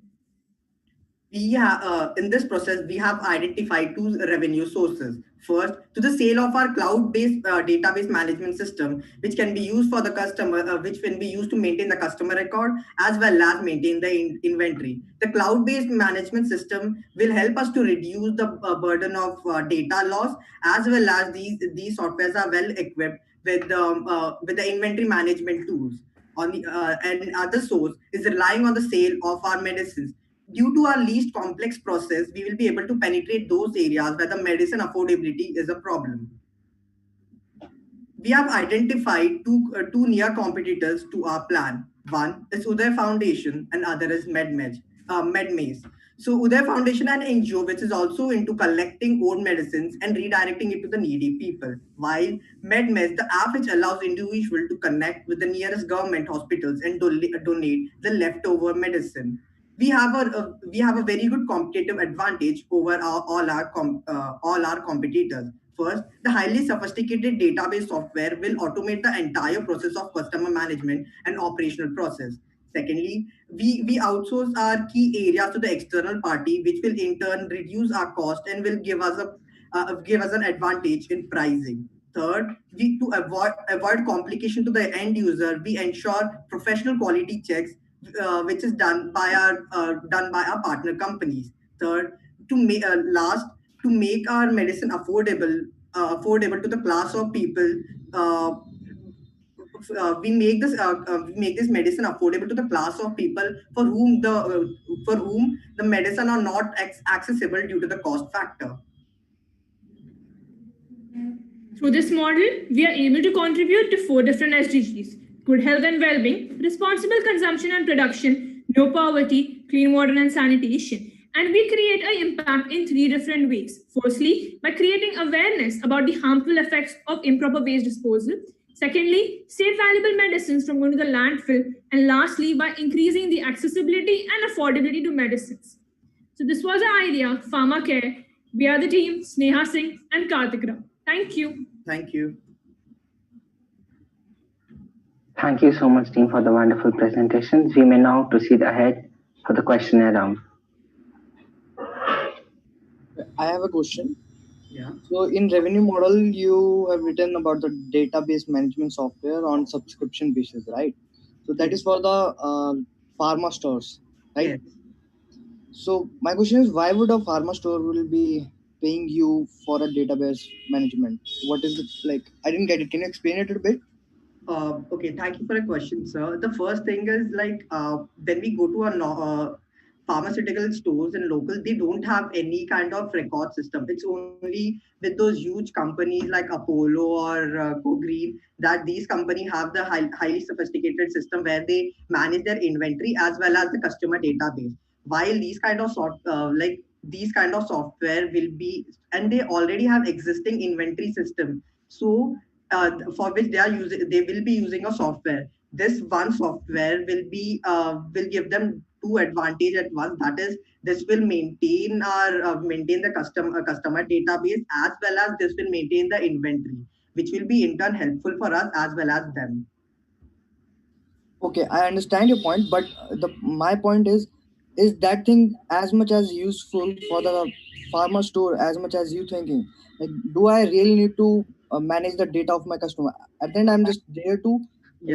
In this process, we have identified two revenue sources. First, to the sale of our cloud-based database management system, which can be used for the customer, which can be used to maintain the customer record as well as maintain the inventory. The cloud-based management system will help us to reduce the burden of data loss, as well as these softwares are well equipped with the inventory management tools. And other source is relying on the sale of our medicines. Due to our least complex process, we will be able to penetrate those areas where the medicine affordability is a problem. We have identified two near competitors to our plan. One is Uday Foundation and other is MedMaze. So Uday Foundation and NGO, which is also into collecting old medicines and redirecting it to the needy people. While MedMaze, the app which allows individuals to connect with the nearest government hospitals and donate the leftover medicine. We have a very good competitive advantage over all our competitors. First, the highly sophisticated database software will automate the entire process of customer management and operational process. Secondly, we outsource our key areas to the external party, which will in turn reduce our cost and will give us an advantage in pricing. Third, to avoid complication to the end user, we ensure professional quality checks, which is done by our partner companies. Third, to make our medicine affordable to the class of people. We make this medicine affordable to the class of people for whom the medicine are not accessible due to the cost factor. Through this model, we are able to contribute to 4 different SDGs: good health and well-being, responsible consumption and production, no poverty, clean water and sanitation. And we create an impact in 3 different ways. Firstly, by creating awareness about the harmful effects of improper waste disposal. Secondly, save valuable medicines from going to the landfill. And lastly, by increasing the accessibility and affordability to medicines. So this was our idea, Pharma Care. We are the team, Sneha Singh and Kartik Rao. Thank you. Thank you. Thank you so much, team, for the wonderful presentations. We may now proceed ahead for the questionnaire round. I have a question. Yeah. So in revenue model, you have written about the database management software on subscription basis, right? So that is for the pharma stores, right? Yes. So my question is, why would a pharma store will be paying you for a database management? What is it like? I didn't get it. Can you explain it a bit? Okay, thank you for the question, sir. The first thing is when we go to a pharmaceutical stores and local, they don't have any kind of record system. It's only with those huge companies like Apollo or Go Green that these companies have the highly sophisticated system where they manage their inventory as well as the customer database. While these kind of software will be, and they already have existing inventory system. So for which they will be using a software. This one software will give them two advantage at once. That is, this will maintain the customer database, as well as this will maintain the inventory, which will be in turn helpful for us as well as them. Okay, I understand your point, but my point is that thing as much as useful for the farmer store as much as you thinking? Like, do I really need to manage the data of my customer? At the end, I'm just there to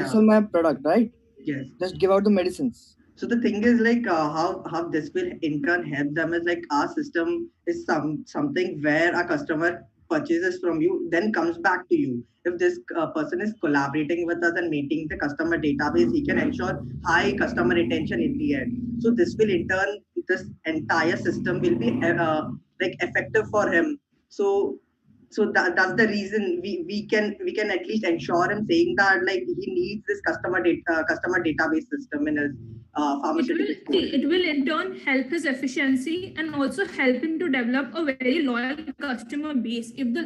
sell my product, right? Yes. Just give out the medicines. So the thing is how this will in turn help them is like our system is something where a customer purchases from you, then comes back to you. If this person is collaborating with us and maintaining the customer database, he can ensure high customer retention in the end. So this will in turn, this entire system will be effective for him. So So that's the reason we can at least ensure him, saying that like he needs this customer database system in his pharmaceutical store. it will in turn help his efficiency and also help him to develop a very loyal customer base. If the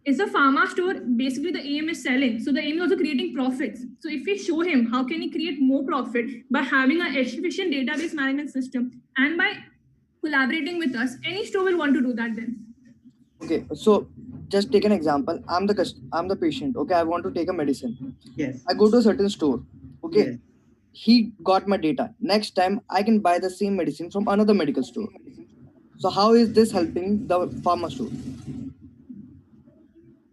is a pharma store, basically the aim is selling, so the aim is also creating profits. So if we show him how can he create more profit by having a efficient database management system and by collaborating with us, any store will want to do that then. Okay, so just take an example. I'm the patient. Okay, I want to take a medicine. Yes. I go to a certain store. Okay. Yes. He got my data. Next time I can buy the same medicine from another medical store. So how is this helping the pharma store?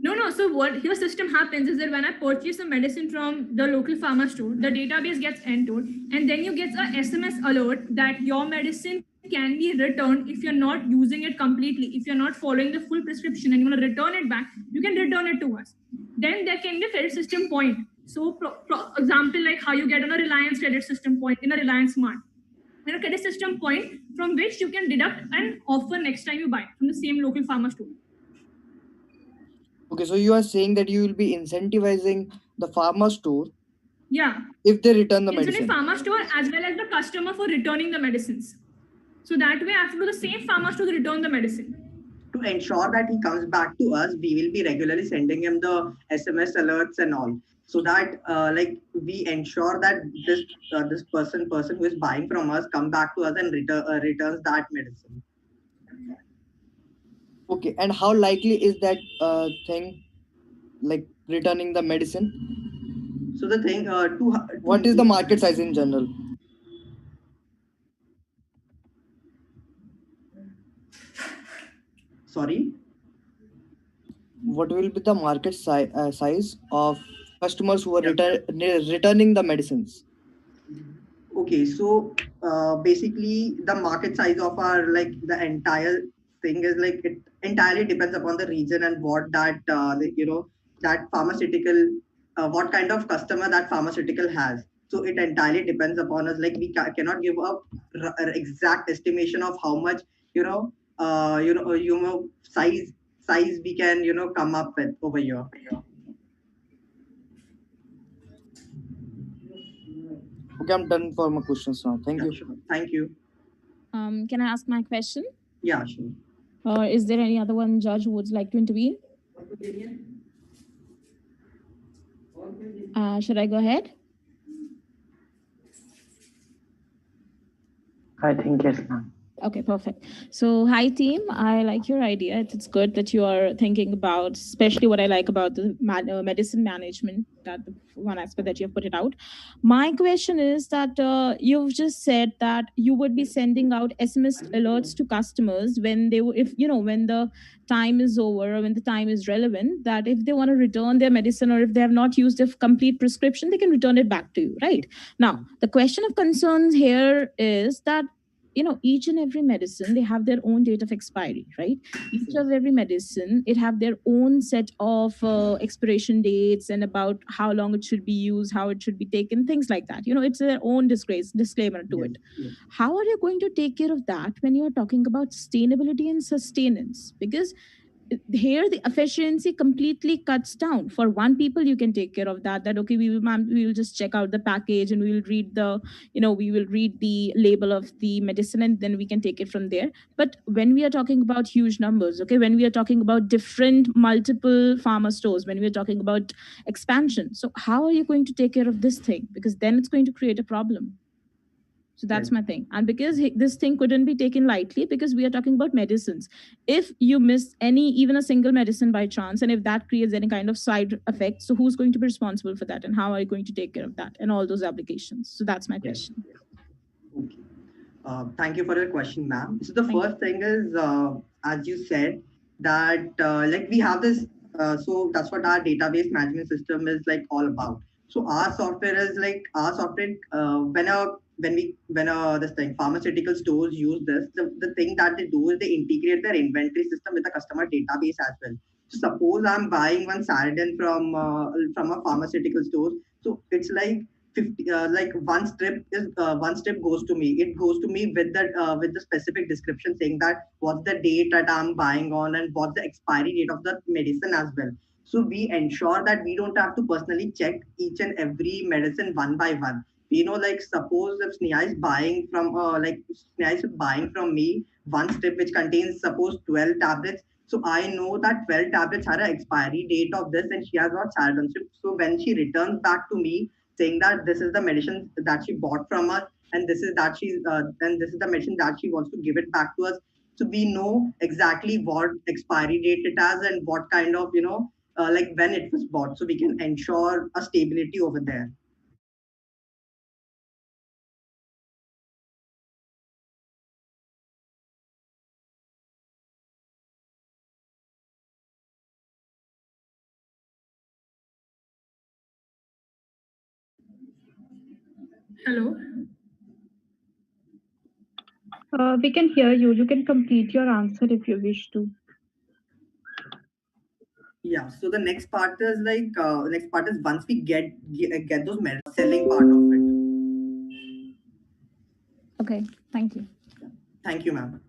No. So what your system happens is that when I purchase a medicine from the local pharma store, the database gets entered, and then you get a SMS alert that your medicine can be returned if you're not using it completely. If you're not following the full prescription and you want to return it back, you can return it to us. Then there can be a credit system point. So, example like how you get on a Reliance credit system point in a Reliance Mart. A credit system point from which you can deduct an offer next time you buy from the same local pharma store. Okay, so you are saying that you will be incentivizing the pharma store, yeah, if they return the medicine. medicine. Pharma store as well as the customer for returning the medicines. So that way, I have to do the same pharma store to return the medicine. To ensure that he comes back to us, we will be regularly sending him the SMS alerts and all, so that like we ensure that this person who is buying from us come back to us and returns that medicine. Okay, and how likely is that thing, like returning the medicine? So the thing, what is the market size in general? Sorry? What will be the market size of customers who are returning the medicines? Okay, so basically the market size of our like the entire thing is like it entirely depends upon the region and what that that pharmaceutical what kind of customer that pharmaceutical has. So it entirely depends upon us. Like we cannot give a exact estimation of how much size we can come up with over here. Okay, I'm done for my questions now. Thank you. Sure. Thank you. Can I ask my question? Yeah, sure. Or is there any other one judge who would like to intervene? Should I go ahead? I think yes, ma'am. Okay, perfect. So, hi team. I like your idea. It's good that you are thinking about, especially what I like about the medicine management, that the one aspect that you have put it out. My question is that you've just said that you would be sending out SMS alerts to customers when they, when the time is over or when the time is relevant, that if they want to return their medicine or if they have not used a complete prescription, they can return it back to you, right? Now, the question of concerns here is that each and every medicine, they have their own date of expiry, right? Each of every medicine, it have their own set of expiration dates and about how long it should be used, how it should be taken, things like that. It's their own disclaimer to it. How are you going to take care of that when you're talking about sustainability and sustenance? Because here the efficiency completely cuts down. For one people, you can take care of that okay, we will just check out the package and we will read the label of the medicine and then we can take it from there. But when we are talking about huge numbers, okay, when we are talking about different multiple pharma stores, when we are talking about expansion, so how are you going to take care of this thing? Because then it's going to create a problem. So that's my thing. And because this thing couldn't be taken lightly, because we are talking about medicines. If you miss even a single medicine by chance, and if that creates any kind of side effect, so who's going to be responsible for that? And how are you going to take care of that and all those applications? So that's my question. Okay. Thank you for your question, ma'am. So the first thing is, as you said, that like we have this, so that's what our database management system is like all about. So our software is like when this thing pharmaceutical stores use this, the thing that they do is they integrate their inventory system with the customer database as well. So suppose I'm buying one Saridin from a pharmaceutical store. So it's like 50 like one strip goes to me. It goes to me with the specific description saying that what's the date that I'm buying on and what's the expiry date of the medicine as well. So we ensure that we don't have to personally check each and every medicine one by one. Like suppose if Sneha is buying from Sneha is buying from me one strip which contains suppose 12 tablets. So I know that 12 tablets had an expiry date of this and she has not started on strip. So when she returns back to me saying that this is the medicine that she bought from us and this is the medicine that she wants to give it back to us, so we know exactly what expiry date it has and what kind of like when it was bought, so we can ensure a stability over there. Hello. We can hear you. You can complete your answer if you wish to. Yeah, so the next part is once we get those medicines, selling part of it. Okay, thank you. Thank you, ma'am.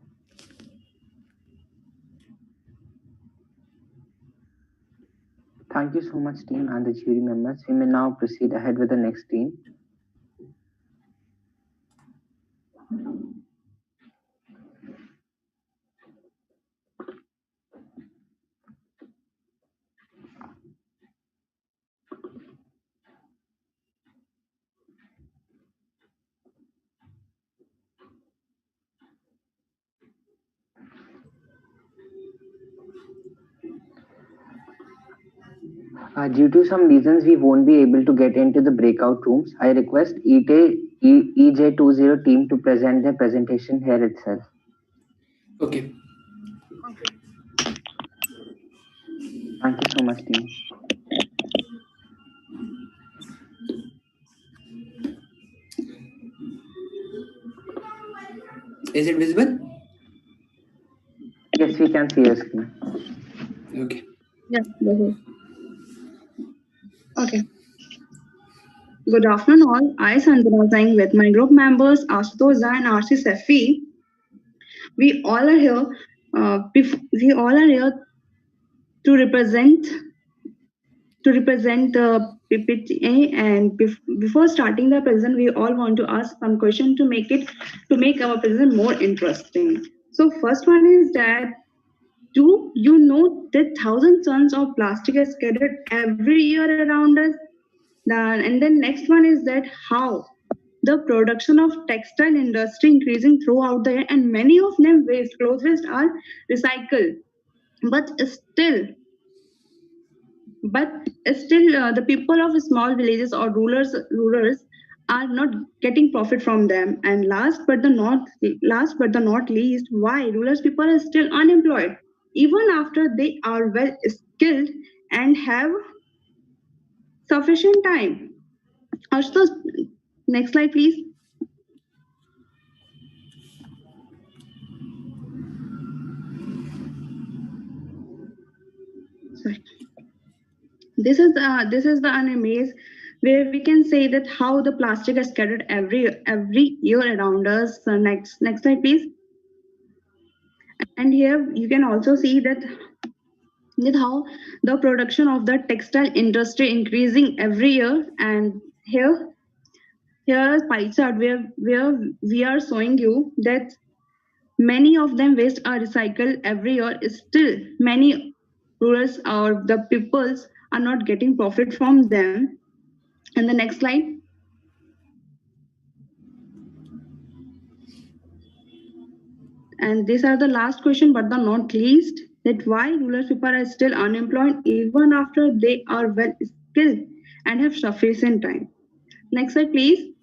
Thank you so much, team and the jury members. We may now proceed ahead with the next team. Due to some reasons, we won't be able to get into the breakout rooms. I request EJ20 team to present their presentation here itself. Okay. Thank you so much, team. Is it visible? Yes, we can see your screen. Okay. Yeah. Okay. Good afternoon, all. I, Sanjana Singh, with my group members Ashutosh and RC Safi. We all are here. We all are here to represent PPTA. And before starting the present, we all want to ask some question to make our present more interesting. So first one is that, do you know that 1,000 tons of plastic is scattered every year around us? And then next one is that how the production of textile industry increasing throughout the year, and many of them clothes waste are recycled, but still the people of small villages or rulers are not getting profit from them. And last but the not least, why rulers people are still unemployed even after they are well skilled and have sufficient time. Also, next slide, please. Sorry. This is the unamaze where we can say that how the plastic is scattered every year around us. Next slide, please. And here you can also see that how the production of the textile industry increasing every year. And here is pie chart where we are showing you that many of them waste are recycled every year. Still, many rurals or the peoples are not getting profit from them. And the next slide. And these are the last question, but the not least, that why rural people are still unemployed even after they are well skilled and have sufficient time. Next slide, please.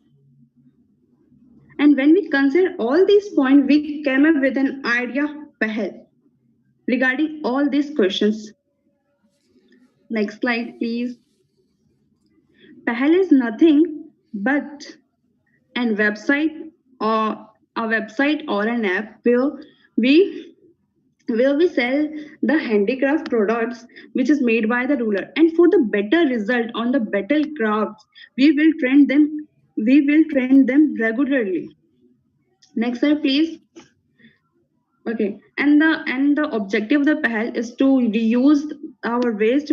And when we consider all these points, we came up with an idea, Pahel, regarding all these questions. Next slide, please. Pahel is nothing but an website or a website or an app where we where we sell the handicraft products which is made by the ruler, and for the better result on the better crafts we will train them regularly. Next slide please. Okay, and the objective of the PAL is to reuse our waste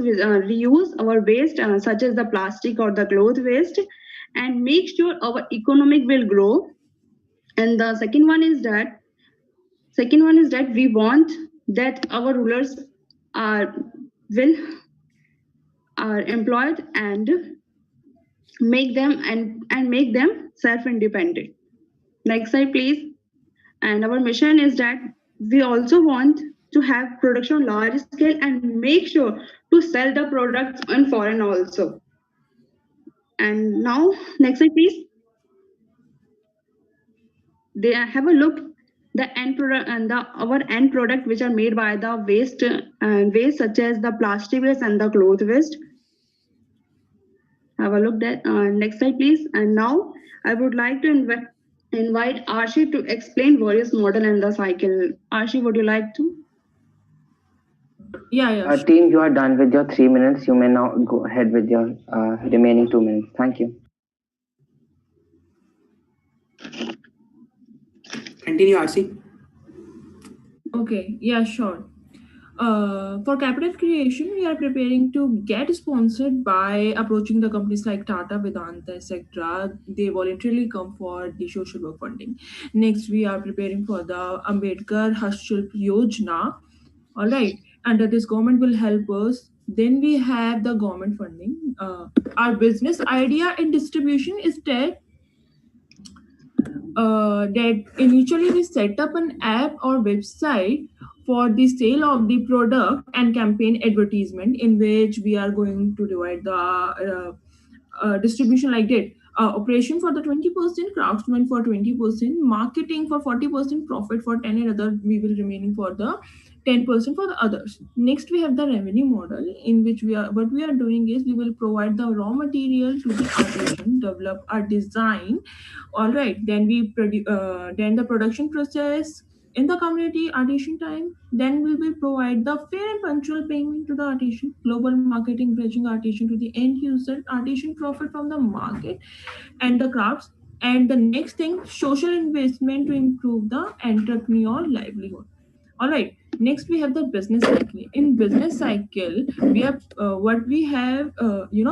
such as the plastic or the cloth waste, and make sure our economic will grow. And the second one is that we want that our rulers are will are employed and make them self-independent. Next slide please. And our mission is that we also want to have production on large scale and make sure to sell the products on foreign also. And now, next slide please. They have a look the end product and our end product which are made by the waste such as the plastic waste and the cloth waste. Have a look at next slide please. And now I would like to invite Arshi to explain various model and the cycle. Arshi, would you like to? Yeah. Team, you are done with your 3 minutes. You may now go ahead with your remaining 2 minutes. Thank you. Continue, RC. Okay, yeah, sure. For capital creation, we are preparing to get sponsored by approaching the companies like Tata, Vedanta, etc. They voluntarily come for the social work funding. Next, we are preparing for the Ambedkar Hastshilp Yojana. All right, under this government will help us. Then we have the government funding. Our business idea and distribution is that initially we set up an app or website for the sale of the product and campaign advertisement, in which we are going to divide the distribution like that. Operation for the 20%, craftsman for 20%, marketing for 40%, profit for 10, and other we will remaining for the 10% for the others. Next, we have the revenue model, in which what we are doing is we will provide the raw material to the artisan, develop a design. All right, then then the production process in the community artisan time. Then we will provide the fair and punctual payment to the artisan, global marketing, bridging artisan to the end user, artisan profit from the market and the crafts. And the next thing, social investment to improve the entrepreneur livelihood. All right, next we have the business cycle. In business cycle, we have what we have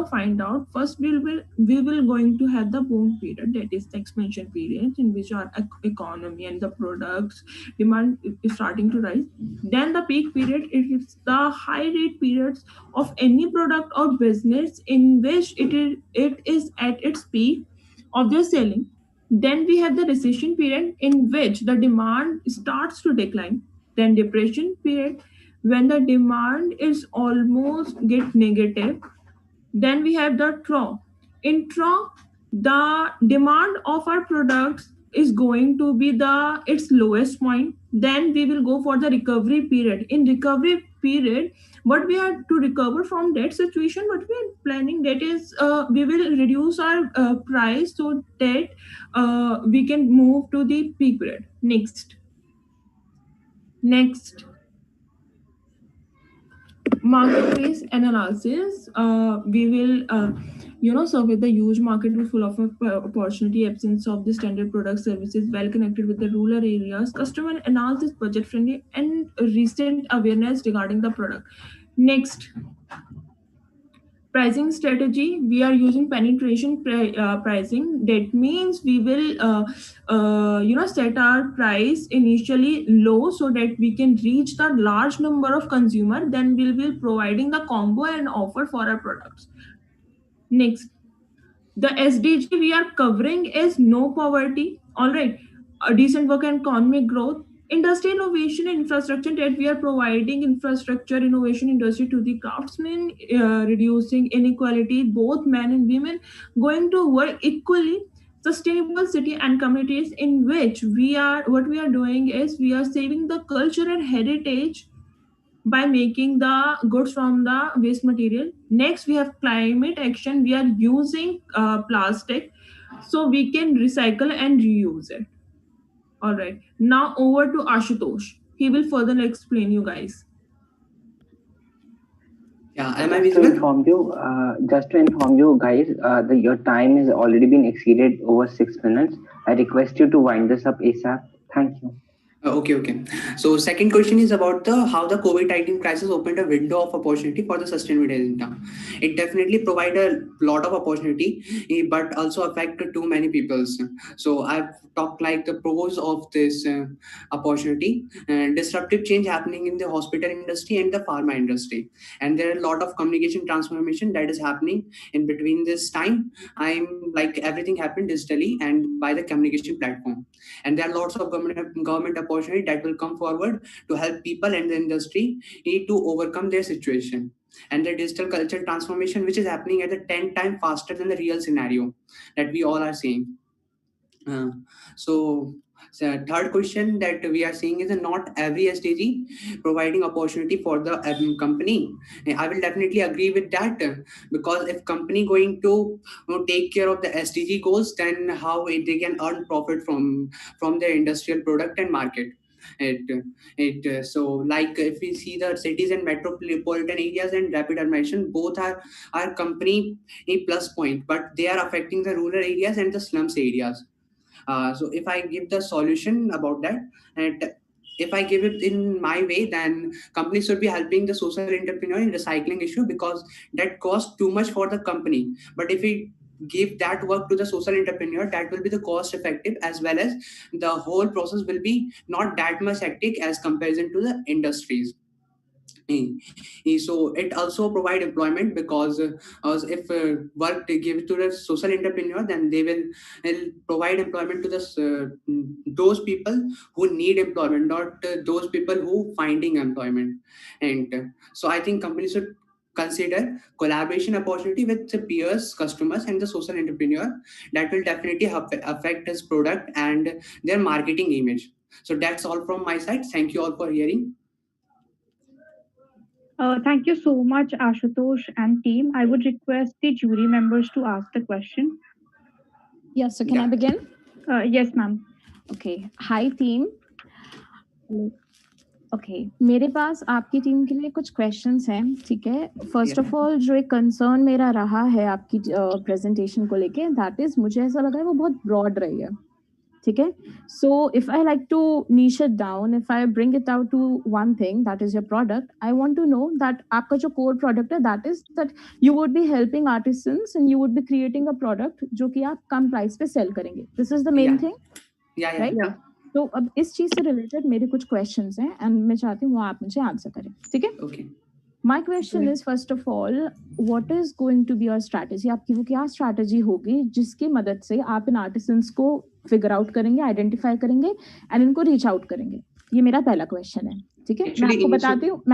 find out. First, we will going to have the boom period, that is the expansion period, in which our economy and the products demand is starting to rise. Then the peak period, it is the high rate periods of any product or business, in which it is at its peak of their selling. Then we have the recession period, in which the demand starts to decline. Then depression period, when the demand is almost get negative. Then we have the trough. In trough, the demand of our products is going to be the its lowest point. Then we will go for the recovery period. In recovery period, what we are to recover from that situation, what we are planning, that is we will reduce our price so that we can move to the peak period. Next, marketplace analysis. We will survey the huge market with full of opportunity, absence of the standard product, services, well connected with the rural areas, customer analysis, budget friendly, and recent awareness regarding the product. Next, pricing strategy. We are using penetration pricing. That means we will set our price initially low so that we can reach the large number of consumer. Then we'll be providing the combo and offer for our products. Next, the SDG we are covering is no poverty. All right, a decent work and economic growth, industry innovation and infrastructure, that we are providing infrastructure innovation industry to the craftsmen, reducing inequality, both men and women going to work equally. Sustainable city and communities, in which what we are doing is we are saving the culture and heritage by making the goods from the waste material. Next, we have climate action. We are using plastic so we can recycle and reuse it. All right. Now over to Ashutosh. He will further explain you guys. Yeah, am I Just to visible? inform you guys, your time has already been exceeded over 6 minutes. I request you to wind this up ASAP. Thank you. Okay. So second question is about the how the COVID-19 crisis opened a window of opportunity for the sustainability agenda. It definitely provide a lot of opportunity, but also affect too many peoples. So I've talked like the pros of this opportunity, disruptive change happening in the hospital industry and the pharma industry, and there are a lot of communication transformation that is happening in between this time. I'm like everything happened digitally and by the communication platform, and there are lots of government opportunity that will come forward to help people and the industry need to overcome their situation, and the digital culture transformation which is happening at a 10 times faster than the real scenario that we all are seeing. uh, so the third question that we are seeing is not every SDG providing opportunity for the company. I will definitely agree with that, because if company going to take care of the SDG goals, then how they can earn profit from their industrial product and market. So like if we see the cities and metropolitan areas and rapid urbanization, both are company a plus point, but they are affecting the rural areas and the slums areas. So if I give the solution about that, and if I give it in my way, then companies should be helping the social entrepreneur in recycling issue, because that costs too much for the company. But if we give that work to the social entrepreneur, that will be the cost effective, as well as the whole process will be not that much hectic as comparison to the industries. So it also provide employment, because if work they give to the social entrepreneur, then will provide employment to those people who need employment, not those people who finding employment. And so I think companies should consider collaboration opportunity with the peers, customers, and the social entrepreneur. That will definitely affect his product and their marketing image. So that's all from my side. Thank you all for hearing. Thank you so much, Ashutosh and team. I would request the jury members to ask the question. Yeah, so can I begin? Yes, ma'am. Okay. Hi, team. Okay मेरे पास आपकी team के लिए कुछ questions हैं, ठीक है। First of all जो एक कंसर्न मेरा रहा है आपकी प्रेजेंटेशन को लेके, दैट इज मुझे ऐसा लगा है वो बहुत ब्रॉड रही है, ठीक है। So if I like to niche it down, if I bring it out to one thing that is your product, I want to know that आपका जो कोर प्रोडक्ट है that is that you would be helping artisans and you would be creating a product जो कि आप कम price पे sell करेंगे। This is the main thing, right? तो अब इस चीज से रिलेटेड मेरे कुछ क्वेश्चंस हैं एंड मैं चाहती हूँ वो आप मुझे आंसर करें, ठीक है? Okay. My question is first of all, what is going to be your strategy? आपकी वो क्या स्ट्रैटेजी होगी जिसकी मदद से आप इन आर्टिसंस को फिगर आउट करेंगे, आइडेंटिफाई करेंगे एंड इनको रीच आउट करेंगे? ये मेरा पहला क्वेश्चन है, ठीक है। मैं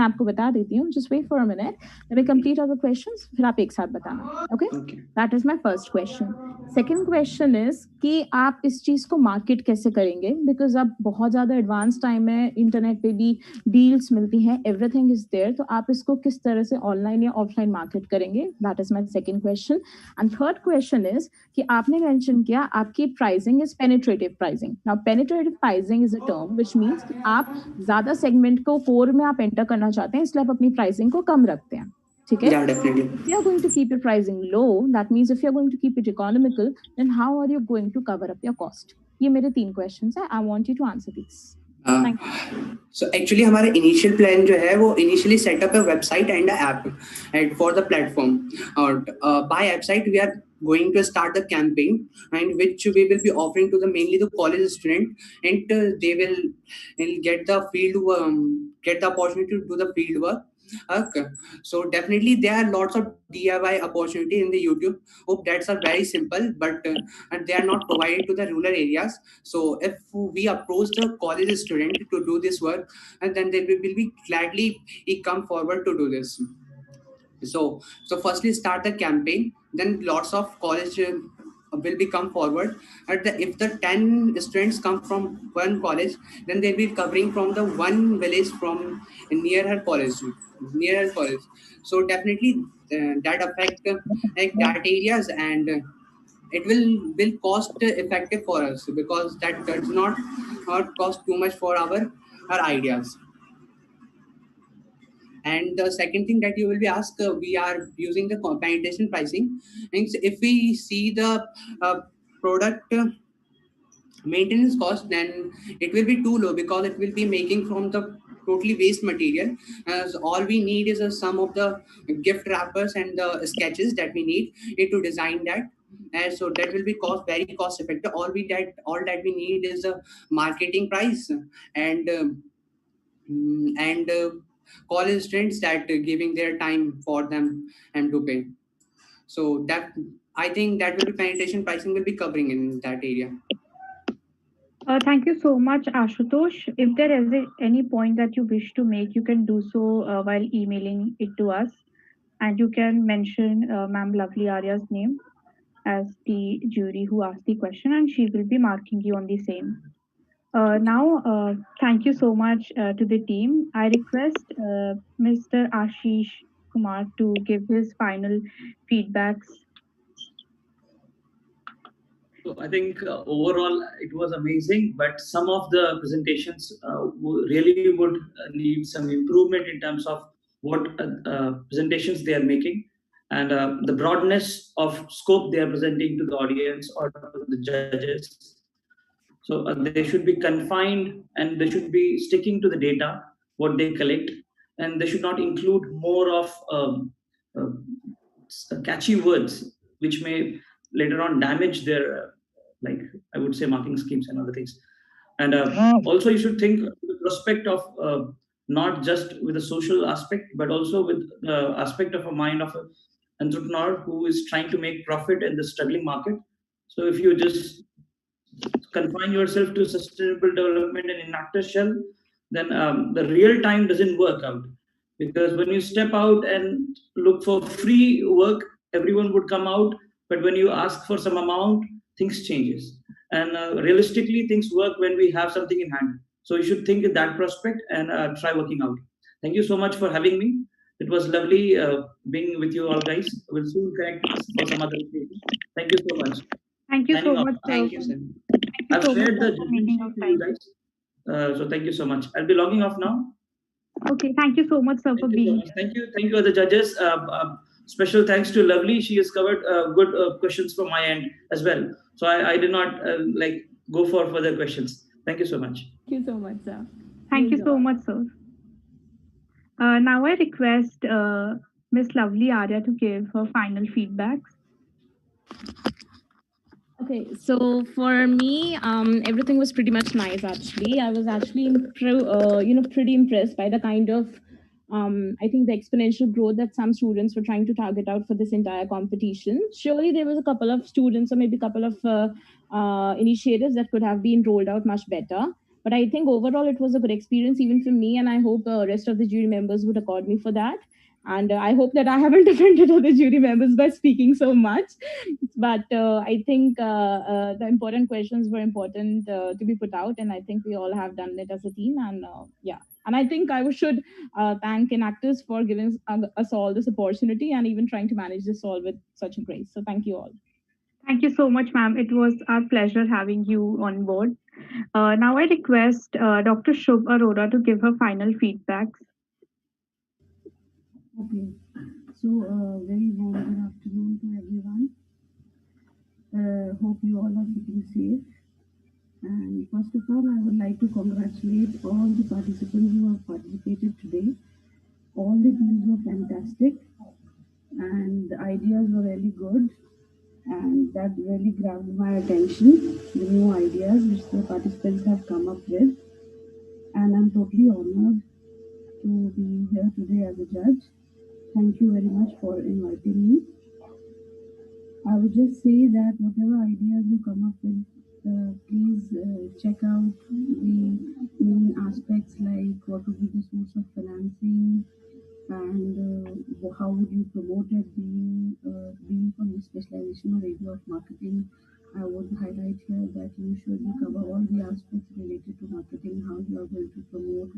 आपको बता देती हूँ, just wait for a minute, let me complete all the questions, फिर आप एक साथ बताना, okay? That is my first question. Second question is कि आप इस चीज को मार्केट कैसे करेंगे, बिकॉज अब बहुत ज्यादा एडवांस टाइम है, इंटरनेट पे भी डील्स मिलती हैं, एवरीथिंग इज देयर, तो आप इसको किस तरह से ऑनलाइन या ऑफलाइन मार्केट करेंगे? That is my second question. And third question is कि आपने मेंशन किया आपकी pricing is penetrative pricing. Now penetrative pricing is a term which means कि आप ज्यादा सेगमेंट को कोर में आप एंटर करना चाहते हैं, इसलिए आप अपनी प्राइसिंग को कम रखते हैं, ठीक है? Yeah, definitely. If you are going to keep your pricing low, that means if you are going to keep it economical, then how are you going to cover up your cost? ये मेरे 3 questions हैं. I want you to answer these. Thank you. So actually हमारा initial plan जो है वो initially set up a website and a app and for the platform, और by website we are going to start the campaign and which we will be offering to the mainly the college student, and they will get the get the opportunity to do the field work. Okay. So definitely there are lots of DIY opportunity in the YouTube. Hope that's are very simple, but and they are not provided to the rural areas. So if we approach the college student to do this work, and then they will be gladly come forward to do this. So firstly start the campaign, then lots of college will be come forward. If the 10 students come from one college, then they'll be covering from the one village from near her college. So definitely that affect like that areas, and it will cost effective for us, because that does not cost too much for our her ideas. And the second thing that you will be asked, we are using the penetration pricing. And if we see the product maintenance cost, then it will be too low because it will be making from the totally waste material. As all we need is a sum of the gift wrappers and the sketches that we need to design that. And so that will be very cost effective. All that we need is a marketing price and college students that giving their time for them and to pay. So that I think that will be penetration pricing will be covering in that area. Thank you so much, Ashutosh. If there is any point that you wish to make, you can do so while emailing it to us. And you can mention Ma'am Lovely Arya's name as the jury who asked the question, and she will be marking you on the same. Now, thank you so much to the team. I request Mr. Ashish Kumar to give his final feedbacks. So I think overall it was amazing, but some of the presentations really would need some improvement in terms of what presentations they are making and the broadness of scope they are presenting to the audience or to the judges. So they should be confined and they should be sticking to the data, what they collect, and they should not include more of catchy words which may later on damage their like I would say marking schemes and other things. And also you should think the prospect of not just with the social aspect but also with the aspect of a mind of an entrepreneur who is trying to make profit in the struggling market. So if you just confine yourself to sustainable development and Enactus shell, then the real time doesn't work out. Because when you step out and look for free work, everyone would come out. But when you ask for some amount, things changes. And realistically, things work when we have something in hand. So you should think in that prospect and try working out. Thank you so much for having me. It was lovely being with you all, guys. We'll soon connect for some other occasion. Thank you so much. Thank you so Signing off. much, sir. Thank you, sir. Thank you I've so much shared the for judgment making sheet out to you time. guys. So thank you so much. I'll be logging off now. Okay, thank you so much, sir, for Thank you so being much. Thank you, other judges. Special thanks to Lovely. She has covered good questions from my end as well. So I did not like go for further questions. Thank you so much. Thank you so much, sir. Thank you so much, sir. Now I request Miss Lovely Arya to give her final feedbacks. Okay, so for me, everything was pretty much nice. Actually, I was actually, pretty impressed by the kind of, I think, the exponential growth that some students were trying to target out for this entire competition. Surely there was a couple of students or maybe a couple of initiatives that could have been rolled out much better. But I think overall it was a good experience even for me, and I hope the rest of the jury members would accord me for that. And I hope that I haven't offended other jury members by speaking so much. But I think the important questions were important to be put out, and I think we all have done it as a team. And yeah, and I think I should thank Enactus for giving us all this opportunity and even trying to manage this all with such a grace. So thank you all. Thank you so much, ma'am. It was our pleasure having you on board. Now I request Dr. Shubh Arora to give her final feedbacks. Okay, so very warm good afternoon to everyone. Hope you all are keeping safe. And first of all, I would like to congratulate all the participants who have participated today. All the teams were fantastic, and the ideas were really good, and that really grabbed my attention. The new ideas which the participants have come up with, and I'm totally honored to be here today as a judge. Thank you very much for inviting me. I would just say that whatever ideas you come up with, please check out the main aspects like what would be the source of financing and how would you promote it being from the specialization or area of marketing. I would highlight here that you should cover all the aspects related to marketing, how you are going to promote,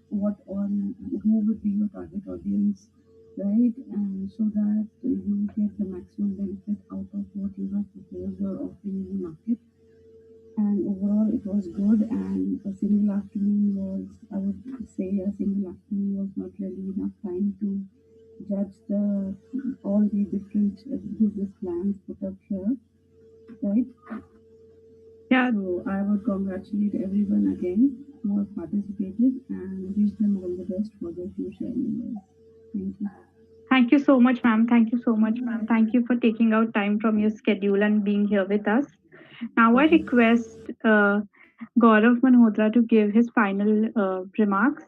who would be your target audience, right? And so that you get the maximum benefit out of what you have proposed or offering in the market. And overall, it was was good, and a single afternoon was, I would say, a single afternoon was not really enough time to judge the all the different business plans put up here, right? Yeah. So I would congratulate everyone again who have participated and wish them all the best for their future endeavors. Thank you. Thank you so much, ma'am. Thank you so much, ma'am. Thank you for taking out time from your schedule and being here with us. Now I request Gaurav Malhotra to give his final remarks.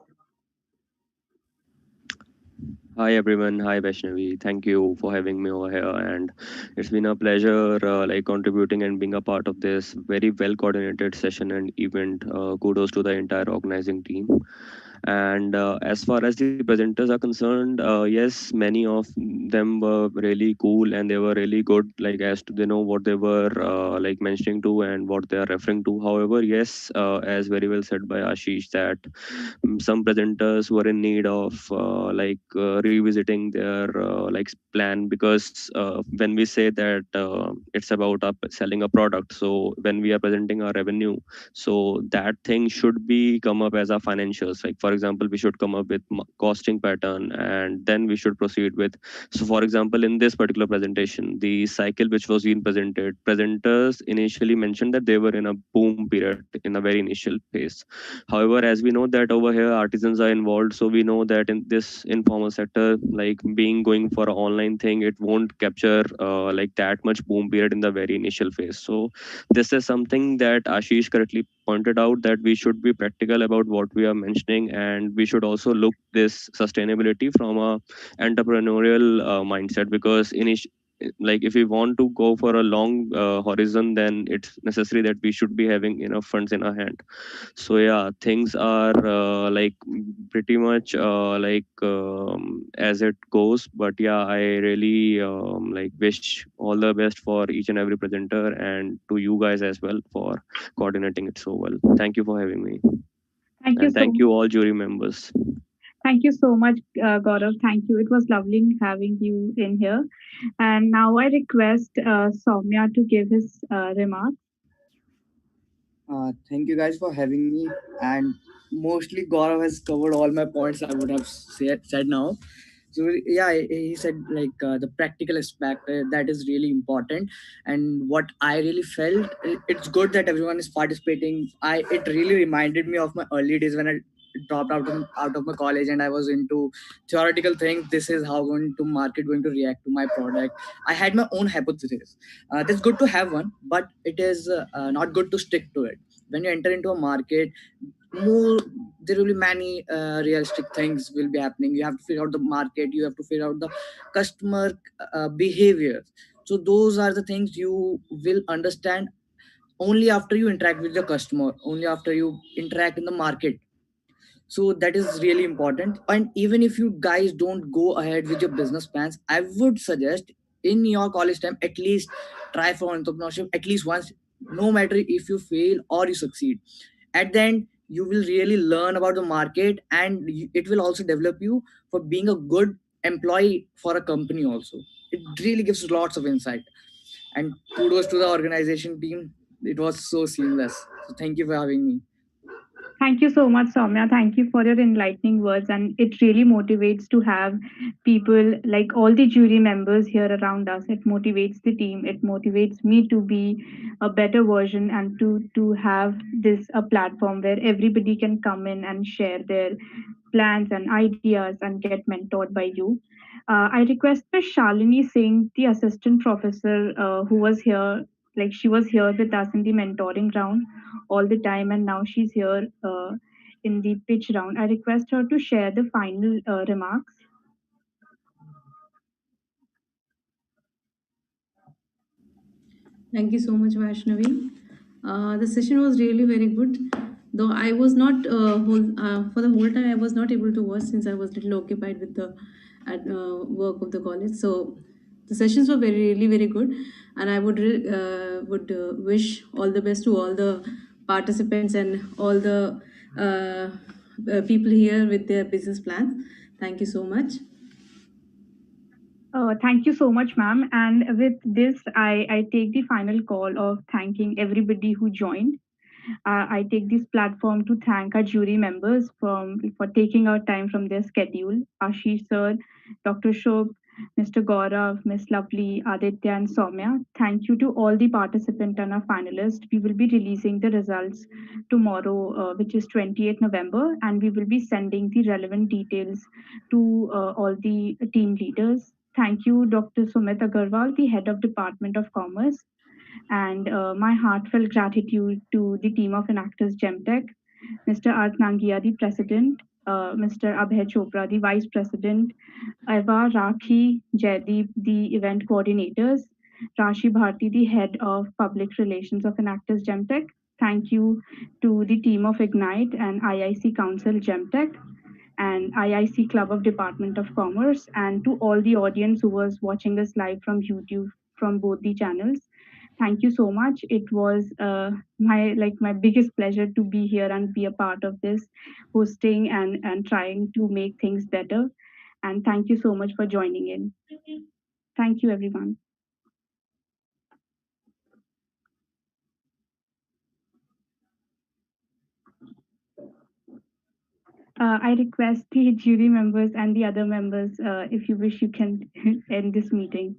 Hi everyone, hi Vaishnavi. Thank you for having me over here, and it's been a pleasure like contributing and being a part of this very well coordinated session and event. Kudos to the entire organizing team. And as far as the presenters are concerned, yes, many of them were really cool and they were really good, like as to they know what they were like mentioning to and what they are referring to. However, yes, as very well said by Ashish, that some presenters were in need of revisiting their plan, because when we say that it's about selling a product, so when we are presenting our revenue, so that thing should be come up as our financials. Like for example, we should come up with costing pattern, and then we should proceed with. So for example, in this particular presentation, the cycle which was being presented, presenters initially mentioned that they were in a boom period in a very initial phase. However, as we know that over here artisans are involved, so we know that in this informal sector, like being going for an online thing, it won't capture like that much boom period in the very initial phase. So this is something that Ashish correctly pointed out, that we should be practical about what we are mentioning, and we should also look this sustainability from a entrepreneurial mindset, because like if we want to go for a long horizon, then it's necessary that we should be having enough funds in our hand. So yeah, things are pretty much as it goes. But yeah, I really wish all the best for each and every presenter, and to you guys as well for coordinating it so well. Thank you for having me, Thank you and so thank you all jury members. Thank you so much, Gaurav. Thank you. It was lovely having you in here. And now I request Soumya to give his remarks. Thank you guys for having me. And mostly Gaurav has covered all my points I would have said now. So yeah, he said like the practical aspect that is really important. And what I really felt, it's good that everyone is participating. It really reminded me of my early days when I dropped out of my college and I was into theoretical things. This is how going to market going to react to my product. I had my own hypothesis. That's good to have one, but it is not good to stick to it. When you enter into a market, more there will be many realistic things will be happening. You have to figure out the market, you have to figure out the customer behavior. So those are the things you will understand only after you interact with the customer, only after you interact in the market. So that is really important. And even if you guys don't go ahead with your business plans, I would suggest in your college time at least try for entrepreneurship at least once. No matter if you fail or you succeed, at the end you will really learn about the market, and it will also develop you for being a good employee for a company also. It really gives lots of insight. And kudos to the organization team, it was so seamless. So thank you for having me. Thank you so much, Soumya. Thank you for your enlightening words. And it really motivates to have people like all the jury members here around us. It motivates the team. It motivates me to be a better version, and to have this a platform where everybody can come in and share their plans and ideas and get mentored by you. I request Ms. Shalini Singh, the assistant professor who was here, like she was here with us in the mentoring round all the time, and now she's here in the pitch round. I request her to share the final remarks. Thank you so much, Vaishnavi. The session was really very good. Though I was not for the whole time I was not able to watch since I was little occupied with the work of the college. So the sessions were really very good, and I would wish all the best to all the participants and all the people here with their business plans. Thank you so much. Thank you so much, ma'am. And with this, I take the final call of thanking everybody who joined. I take this platform to thank our jury members for taking out time from their schedule. Ashish sir, Dr. Shobh, Mr. Gaurav, Miss Lovely, Aditya, and Soumya. Thank you to all the participants and our finalists. We will be releasing the results tomorrow, which is 28th November, and we will be sending the relevant details to all the team leaders. Thank you, Dr. Sumit Agarwal, the head of Department of Commerce, and my heartfelt gratitude to the team of Enactus Jemtec, Mr. Art Nangia, the president, Mr. Abhay Chopra, the vice president, Eva, Rakhi, Jaideep, the event coordinators, Rashi Bharti, the head of public relations of Enactus Jemtec. Thank you to the team of Ignite and IIC Council Jemtec and IIC Club of Department of Commerce, and to all the audience who was watching us live from YouTube from both the channels. Thank you so much. It was my biggest pleasure to be here and be a part of this hosting and trying to make things better. And thank you so much for joining in. Thank you, everyone. I request the jury members and the other members, if you wish, you can end this meeting.